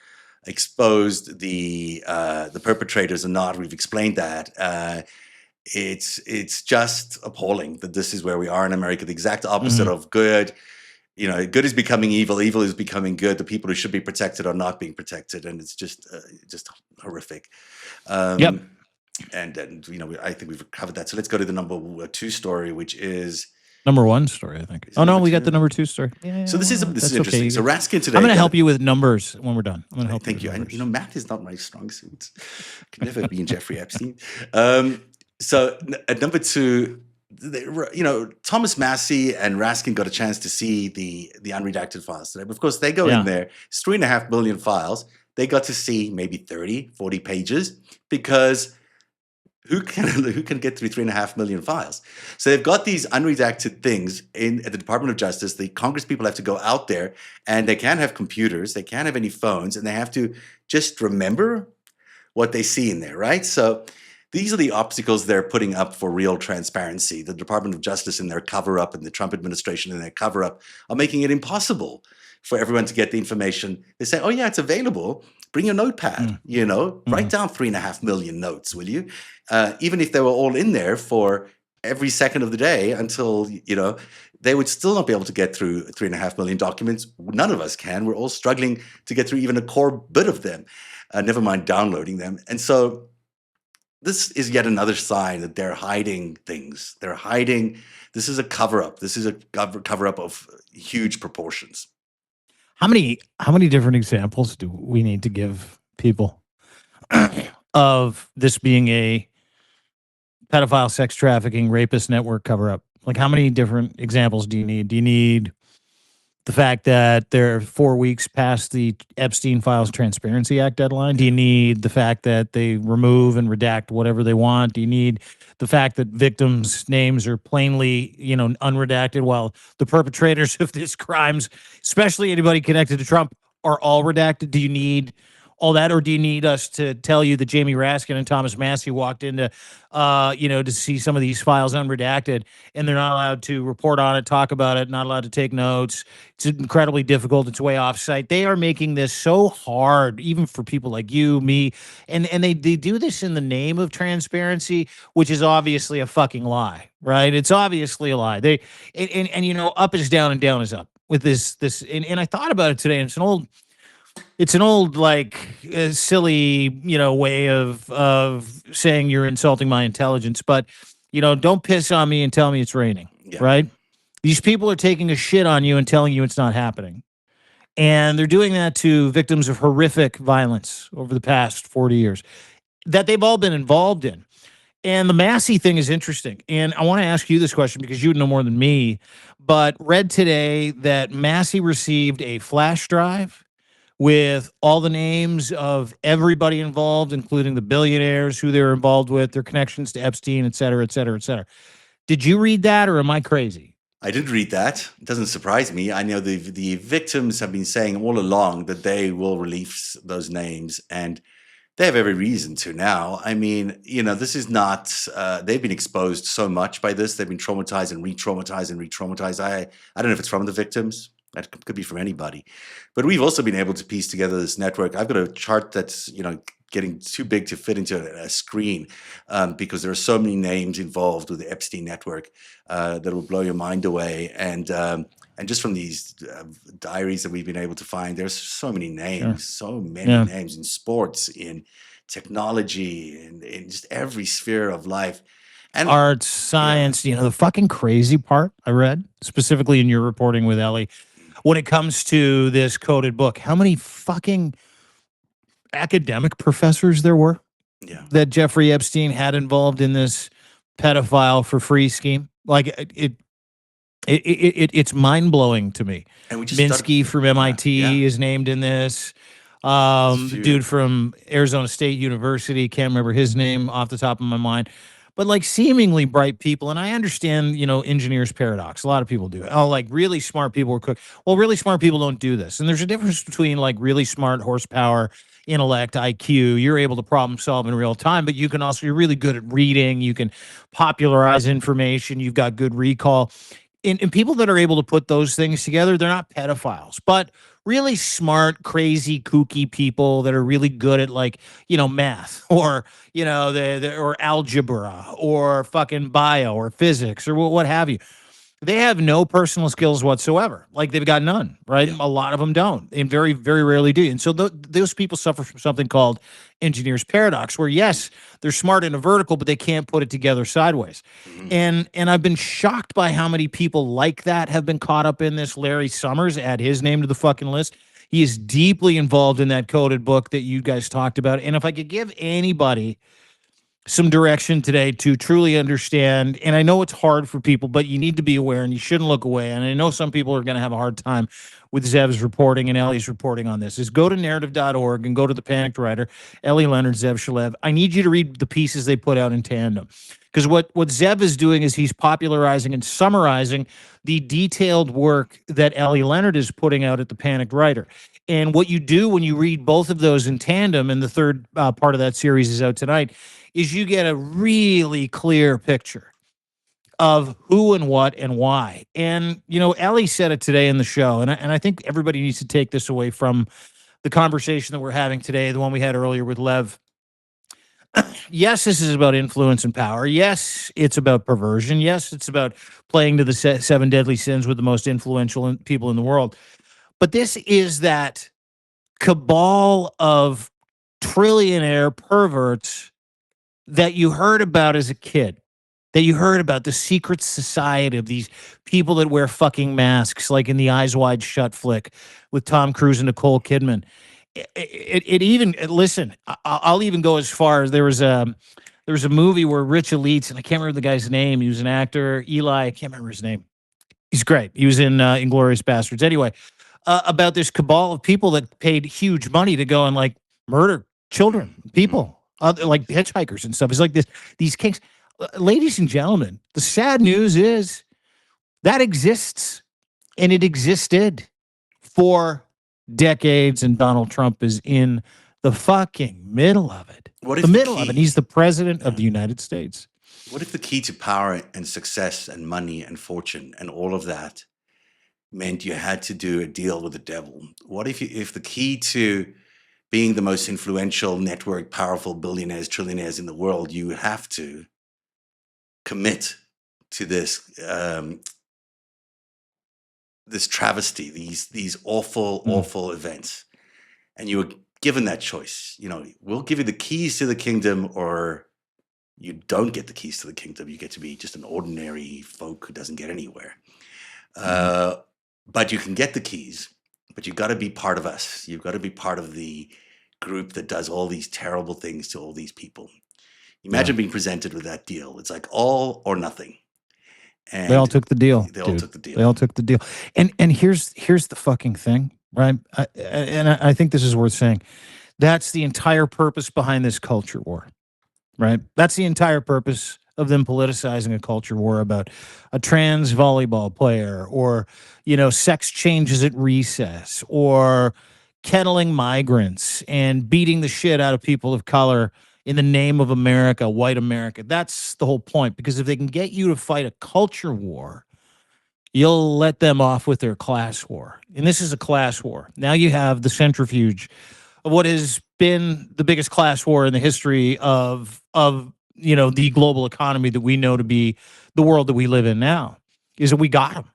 exposed, the perpetrators are not. We've explained that. It's just appalling that this is where we are in America. The exact opposite of good. Good is becoming evil. Evil is becoming good. The people who should be protected are not being protected, and it's just horrific. Yep. And I think we've covered that. So let's go to the number 2 story, which is number 1 story, I think. Oh no, we got the number 2 story. Yeah, so this is interesting. Okay. So Raskin today. I'm going to help you with numbers when we're done. I'm going to help. Thank you. Numbers. And math is not my strong suit. Could never be in Jeffrey Epstein. So at number 2. Thomas Massey and Raskin got a chance to see the unredacted files today. But of course, they go in there. It's 3.5 million files. They got to see maybe 30, 40 pages because who can get through 3.5 million files? So they've got these unredacted things at the Department of Justice. The Congress people have to go out there, and they can't have computers. They can't have any phones, and they have to just remember what they see in there, right? So these are the obstacles they're putting up for real transparency. The Department of Justice in their cover-up and the Trump administration in their cover-up are making it impossible for everyone to get the information. They say, oh, yeah, it's available. Bring your notepad, write down 3.5 million notes, will you? Even if they were all in there for every second of the day until, they would still not be able to get through 3.5 million documents. None of us can. We're all struggling to get through even a core bit of them, never mind downloading them. And so this is yet another sign that they're hiding things. They're hiding. This is a cover-up. This is a cover-up of huge proportions. How many different examples do we need to give people of this being a pedophile, sex trafficking, rapist network cover-up? Like, how many different examples do you need? Do you need the fact that they're 4 weeks past the Epstein Files Transparency Act deadline? Do you need the fact that they remove and redact whatever they want? Do you need the fact that victims' names are plainly, unredacted, while the perpetrators of these crimes, especially anybody connected to Trump, are all redacted? Do you need all that, or do you need us to tell you that Jamie Raskin and Thomas Massey walked into, to see some of these files unredacted, and they're not allowed to report on it, talk about it, not allowed to take notes? It's incredibly difficult. It's way off site. They are making this so hard, even for people like you, me, and they do this in the name of transparency, which is obviously a fucking lie, right? It's obviously a lie. Up is down and down is up with this, and I thought about it today, and it's an old silly way of saying you're insulting my intelligence, but don't piss on me and tell me it's raining. Right? These people are taking a shit on you and telling you it's not happening, and they're doing that to victims of horrific violence over the past 40 years that they've all been involved in. And the Massey thing is interesting, and I want to ask you this question because you would know more than me, but read today that Massey received a flash drive with all the names of everybody involved, including the billionaires, who they were involved with, their connections to Epstein, et cetera, et cetera, et cetera. Did you read that, or am I crazy? I did read that. It doesn't surprise me. I know the victims have been saying all along that they will release those names. And They have every reason to now. I mean, this is not, they've been exposed so much by this. They've been traumatized and re-traumatized and re-traumatized. I don't know if it's from the victims. That could be from anybody. But we've also been able to piece together this network. I've got a chart that's, getting too big to fit into a screen, because there are so many names involved with the Epstein network that will blow your mind away. And just from these diaries that we've been able to find, there's so many names, so many names in sports, in technology, in just every sphere of life. And Art, science, the fucking crazy part I read, specifically in your reporting with Ellie, when it comes to this coded book, how many fucking academic professors there were that Jeffrey Epstein had involved in this pedophile for free scheme. Like it's mind blowing to me. And we just Minsky from MIT is named in this. The dude from Arizona State University, can't remember his name off the top of my mind, but like seemingly bright people. And I understand, engineer's paradox. A lot of people do it. Oh, like really smart people were cooked. Well, really smart people don't do this. And there's a difference between like really smart horsepower, intellect, IQ. You're able to problem solve in real time, but you're really good at reading. You can popularize information. You've got good recall. And people that are able to put those things together, they're not pedophiles, but really smart, crazy, kooky people that are really good at like, math or, or algebra or fucking bio or physics or what have you. They have no personal skills whatsoever. Like they've got none, right? A lot of them don't, and very, very rarely do. And so those people suffer from something called engineer's paradox, where yes, they're smart in a vertical, but they can't put it together sideways. And I've been shocked by how many people like that have been caught up in this. Larry Summers, add his name to the fucking list. He is deeply involved in that coded book that you guys talked about. And if I could give anybody some direction today to truly understand, and I know it's hard for people, but you need to be aware and you shouldn't look away. And I know some people are going to have a hard time with Zev's reporting and Ellie's reporting on this, is go to narrative.org and go to the Panicked Writer, Ellie Leonard, Zev Shalev. I need you to read the pieces they put out in tandem. Because what Zev is doing is he's popularizing and summarizing the detailed work that Ellie Leonard is putting out at the Panicked Writer. And what you do when you read both of those in tandem, and the third part of that series is out tonight, is you get a really clear picture of who and what and why. And, Ellie said it today in the show, and I think everybody needs to take this away from the conversation that we're having today, the one we had earlier with Lev. Yes, this is about influence and power. Yes, it's about perversion. Yes, it's about playing to the seven deadly sins with the most influential people in the world. But this is that cabal of trillionaire perverts that you heard about as a kid, that you heard about the secret society of these people that wear fucking masks, like in the Eyes Wide Shut flick with Tom Cruise and Nicole Kidman. It even, listen, I'll even go as far as there was a movie where Rich Elites, and I can't remember the guy's name. He was an actor, Eli, I can't remember his name. He's great. He was in Inglourious Bastards. Anyway, about this cabal of people that paid huge money to go and like murder children, people. Like hitchhikers and stuff. It's like these kings. Ladies and gentlemen, the sad news is that exists, and it existed for decades, and Donald Trump is in the fucking middle of it. The middle of it. He's the president of the United States. What if the key to power and success and money and fortune and all of that meant you had to do a deal with the devil? What if the key to being the most influential, network, powerful billionaires, trillionaires in the world, you have to commit to this this travesty, these awful events, and you were given that choice. We'll give you the keys to the kingdom, or you don't get the keys to the kingdom. You get to be just an ordinary folk who doesn't get anywhere. But you can get the keys, but you've got to be part of us. You've got to be part of the group that does all these terrible things to all these people. Imagine being presented with that deal. It's like all or nothing. And they all took the deal. They all took the deal. They all took the deal. And here's the fucking thing, right? I think this is worth saying. That's the entire purpose behind this culture war, right? That's the entire purpose of them politicizing a culture war about a trans volleyball player, or sex changes at recess, or kettling migrants and beating the shit out of people of color in the name of America, white America. That's the whole point. Because if they can get you to fight a culture war, you'll let them off with their class war. And this is a class war. Now you have the centrifuge of what has been the biggest class war in the history of the global economy that we know to be the world that we live in now, is that we got them.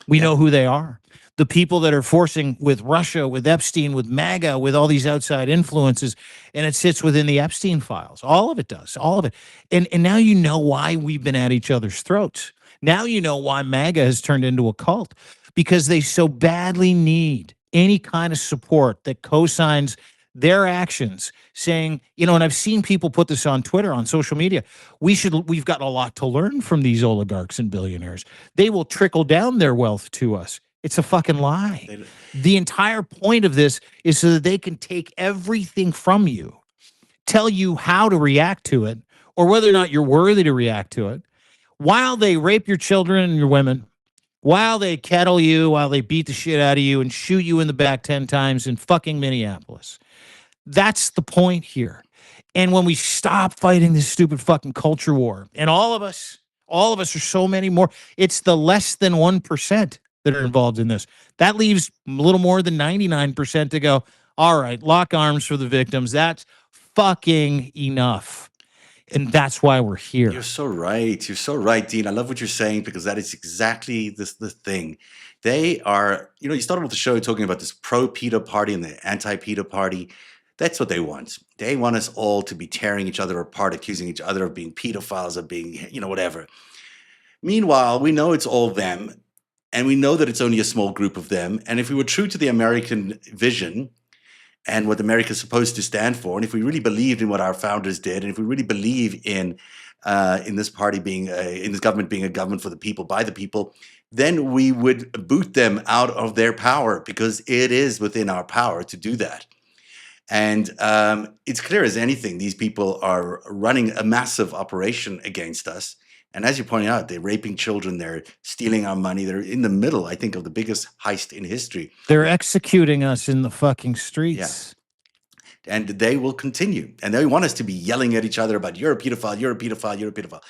We know who they are. The people that are forcing with Russia, with Epstein, with MAGA, with all these outside influences, and it sits within the Epstein files. All of it does, all of it. And now you know why we've been at each other's throats. Now you know why MAGA has turned into a cult, because they so badly need any kind of support that cosigns their actions, saying, and I've seen people put this on Twitter, on social media, we've got a lot to learn from these oligarchs and billionaires. They will trickle down their wealth to us. It's a fucking lie. The entire point of this is so that they can take everything from you, tell you how to react to it, or whether or not you're worthy to react to it, while they rape your children and your women, while they kettle you, while they beat the shit out of you and shoot you in the back 10 times in fucking Minneapolis. That's the point here. And when we stop fighting this stupid fucking culture war, and all of us are so many more, it's the less than 1% that are involved in this. That leaves a little more than 99% to go, all right, lock arms for the victims. That's fucking enough. And that's why we're here. You're so right. You're so right, Dean. I love what you're saying, because that is exactly the thing. They are, you started with the show talking about this pro-PETA party and the anti-PETA party. That's what they want. They want us all to be tearing each other apart, accusing each other of being pedophiles, of being, whatever. Meanwhile, we know it's all them, and we know that it's only a small group of them. And if we were true to the American vision and what America is supposed to stand for, and if we really believed in what our founders did, and if we really believe in this party being, in this government being a government for the people, by the people, then we would boot them out of their power, because it is within our power to do that. And it's clear as anything, these people are running a massive operation against us. And as you pointed out, they're raping children, they're stealing our money. They're in the middle, I think, of the biggest heist in history. They're executing us in the fucking streets. Yeah. And they will continue. And they want us to be yelling at each other about, you're a pedophile, you're a pedophile, you're a pedophile.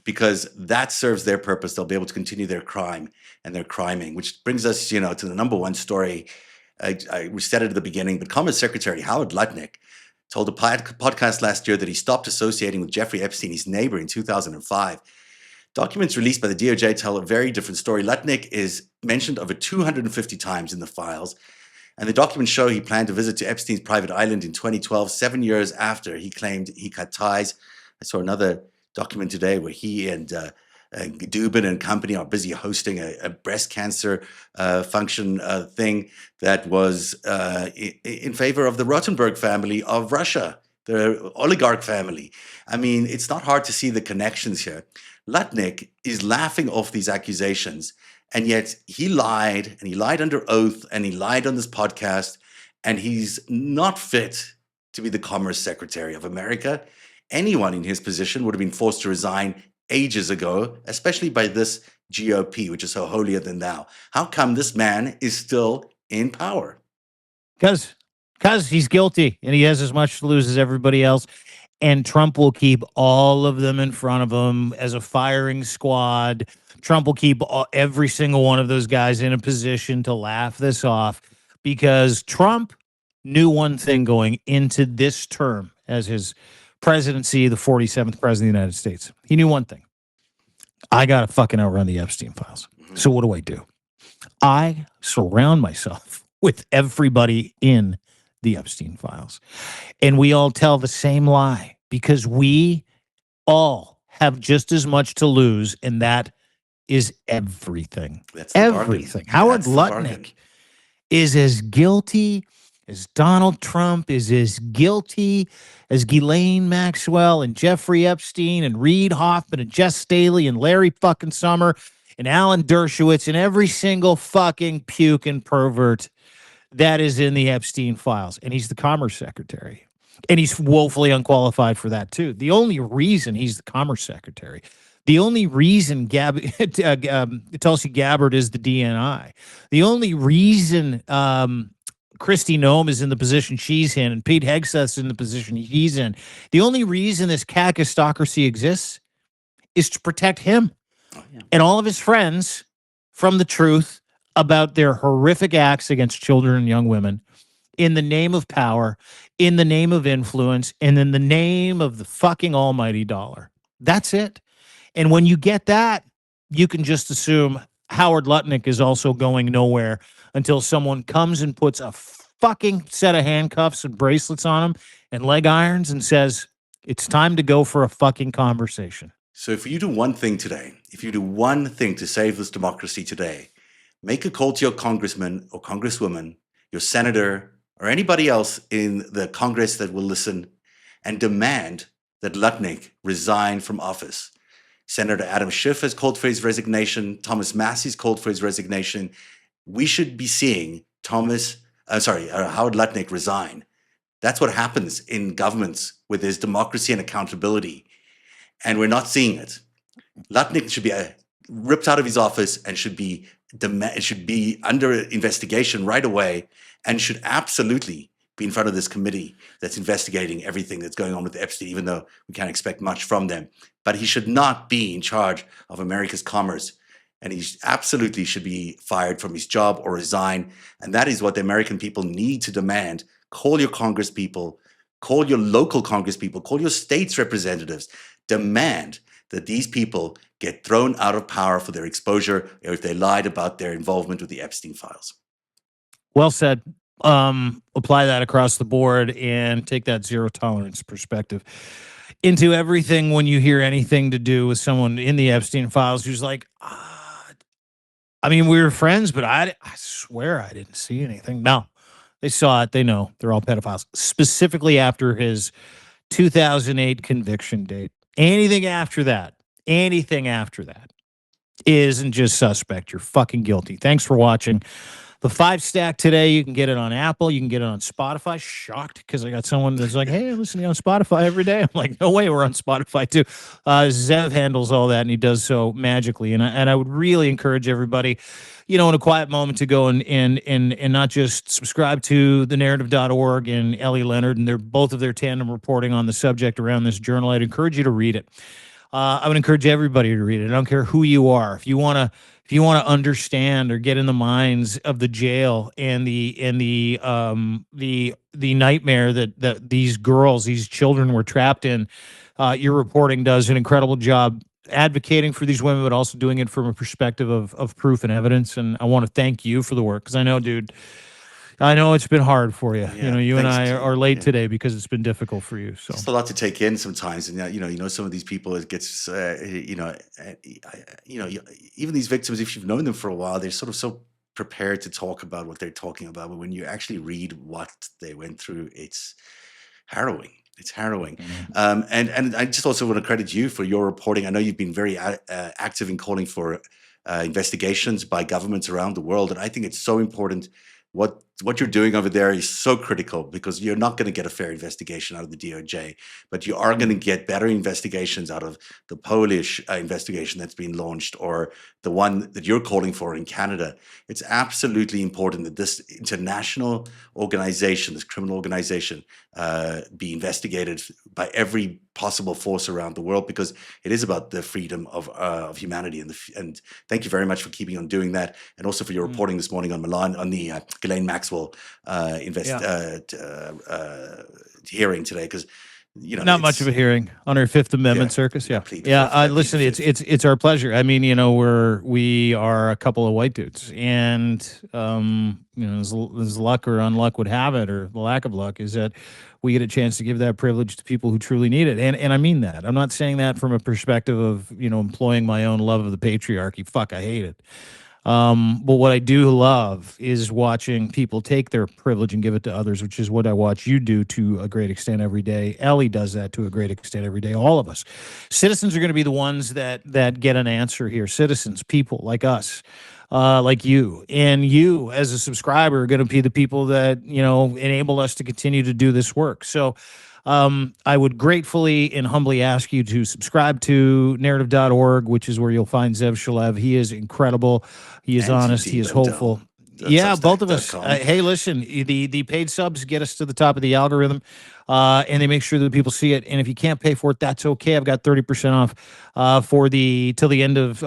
Because that serves their purpose. They'll be able to continue their crime and their criming, which brings us, to the number one story. We said it at the beginning, but Commerce Secretary Howard Lutnick told a podcast last year that he stopped associating with Jeffrey Epstein, his neighbor, in 2005. Documents released by the DOJ tell a very different story. Lutnick is mentioned over 250 times in the files, and the documents show he planned to visit to Epstein's private island in 2012, 7 years after he claimed he cut ties. I saw another document today where he and Dubin and company are busy hosting a breast cancer function thing that was in favor of the Rottenberg family of Russia, the oligarch family. I mean, it's not hard to see the connections here. Lutnick is laughing off these accusations, and yet he lied, and he lied under oath, and he lied on this podcast, and he's not fit to be the Commerce Secretary of America. Anyone in his position would have been forced to resign ages ago, especially by this GOP, which is so holier than thou. How come this man is still in power? Because he's guilty, and he has as much to lose as everybody else. And Trump will keep all of them in front of him as a firing squad. Trump will keep every single one of those guys in a position to laugh this off, because Trump knew one thing going into this term as his presidency, the 47th president of the United States. He knew one thing. I got to fucking outrun the Epstein files. So what do? I surround myself with everybody in the Epstein files. And we all tell the same lie, because we all have just as much to lose, and that is everything. That's everything. Howard Lutnick is as guilty as Donald Trump, is as guilty as Ghislaine Maxwell and Jeffrey Epstein and Reid Hoffman and Jess Staley and Larry fucking Summer and Alan Dershowitz and every single fucking puke and pervert that is in the Epstein files. And he's the Commerce Secretary. And he's woefully unqualified for that, too. The only reason he's the Commerce Secretary, the only reason Tulsi Gabbard is the DNI, the only reason Kristi Noem is in the position she's in, and Pete Hegseth's in the position he's in. The only reason this kakistocracy exists is to protect him and all of his friends from the truth about their horrific acts against children and young women in the name of power, in the name of influence, and in the name of the fucking almighty dollar. That's it. And when you get that, you can just assume Howard Lutnick is also going nowhere until someone comes and puts a fucking set of handcuffs and bracelets on him and leg irons and says, it's time to go for a fucking conversation. So if you do one thing today, if you do one thing to save this democracy today, make a call to your congressman or congresswoman, your senator, or anybody else in the Congress that will listen, and demand that Lutnick resign from office. Senator Adam Schiff has called for his resignation. Thomas Massey's called for his resignation. We should be seeing Howard Lutnick resign. That's what happens in governments where there's democracy and accountability, and we're not seeing it. Lutnick should be ripped out of his office and should be under investigation right away, and should absolutely be in front of this committee that's investigating everything that's going on with Epstein, even though we can't expect much from them. But he should not be in charge of America's commerce, and he absolutely should be fired from his job or resign. And that is what the American people need to demand. Call your Congress people, call your local Congress people, call your state's representatives. Demand that these people get thrown out of power for their exposure or if they lied about their involvement with the Epstein files. Well said. Apply that across the board and take that zero tolerance perspective into everything when you hear anything to do with someone in the Epstein files who's like, I mean, we were friends, but I swear I didn't see anything. No, they saw it. They know they're all pedophiles, specifically after his 2008 conviction date. Anything after that isn't just suspect. You're fucking guilty. Thanks for watching. The 5-stack today, you can get it on Apple. You can get it on Spotify. Shocked because I got someone that's like, hey, I'm listening on Spotify every day. I'm like, no way, we're on Spotify too. Zev handles all that, and he does so magically. And I would really encourage everybody, in a quiet moment to go and not just subscribe to thenarrative.org and Ellie Leonard, and they're both of their tandem reporting on the subject around this journal. I'd encourage you to read it. I would encourage everybody to read it. I don't care who you are. If you want to understand or get in the minds of the jail and the nightmare that these children were trapped in, your reporting does an incredible job advocating for these women, but also doing it from a perspective of proof and evidence. And I want to thank you for the work, because I know, dude, it's been hard for you. Yeah, you and I are late today because it's been difficult for you. So it's a lot to take in sometimes, and some of these people, it gets even these victims, if you've known them for a while, they're sort of so prepared to talk about what they're talking about, but when you actually read what they went through, it's harrowing. It's harrowing. Mm-hmm. And I just also want to credit you for your reporting. I know you've been very active in calling for investigations by governments around the world, and I think it's so important. What you're doing over there is so critical, because you're not going to get a fair investigation out of the DOJ, but you are going to get better investigations out of the Polish investigation that's been launched, or the one that you're calling for in Canada. It's absolutely important that this international organization, this criminal organization, be investigated by every possible force around the world, because it is about the freedom of humanity. And thank you very much for keeping on doing that, and also for your reporting this morning on the Ghislaine Maxwell hearing today, because not much of a hearing on her Fifth Amendment circus. Listen, it's our pleasure. I mean, we are a couple of white dudes, and as luck or unluck would have it, or the lack of luck, is that we get a chance to give that privilege to people who truly need it. And I mean that. I'm not saying that from a perspective of employing my own love of the patriarchy. Fuck, I hate it. But what I do love is watching people take their privilege and give it to others, which is what I watch you do to a great extent every day. Ellie does that to a great extent every day. All of us. Citizens are going to be the ones that get an answer here. Citizens, people like us, like you. And you, as a subscriber, are going to be the people that, enable us to continue to do this work. So I would gratefully and humbly ask you to subscribe to narrative.org, which is where you'll find Zev Shalev. He is incredible. He is honest. He is hopeful. Yeah, both of us. Substack.com. Hey, listen, the paid subs get us to the top of the algorithm, and they make sure that people see it. And if you can't pay for it, that's okay. I've got 30% off for the till the end of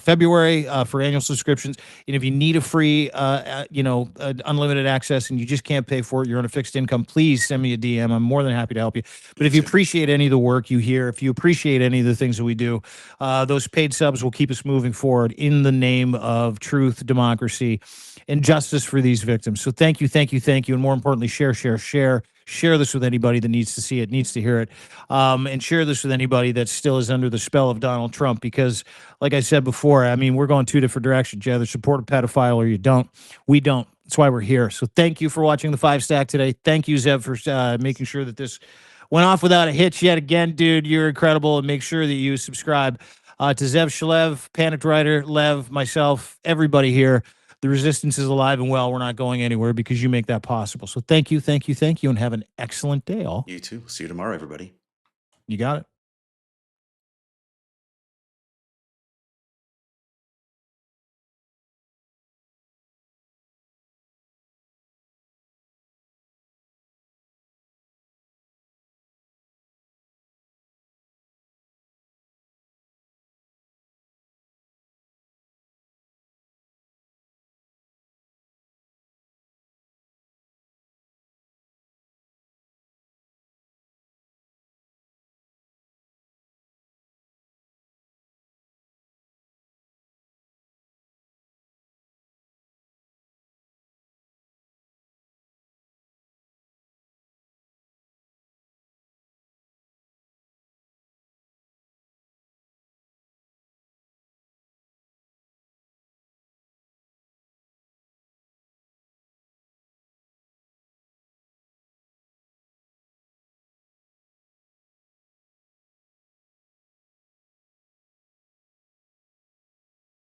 February for annual subscriptions. And if you need a free, unlimited access, and you just can't pay for it, you're on a fixed income, please send me a DM. I'm more than happy to help you. But if you appreciate any of the work you hear, if you appreciate any of the things that we do, those paid subs will keep us moving forward in the name of truth, democracy, and justice for these victims. So thank you, thank you, thank you. And more importantly, share this with anybody that needs to see it, needs to hear it. And share this with anybody that still is under the spell of Donald Trump. Because like I said before, I mean, we're going two different directions. You either support a pedophile or you don't. We don't. That's why we're here. So thank you for watching the 5 Stack today. Thank you, Zev, for making sure that this went off without a hitch yet again. Dude, you're incredible. And make sure that you subscribe to Zev Shalev, Panicked Writer, Lev, myself, everybody here. The resistance is alive and well. We're not going anywhere because you make that possible. So thank you, thank you, thank you, and have an excellent day, all. You too. See you tomorrow, everybody. You got it.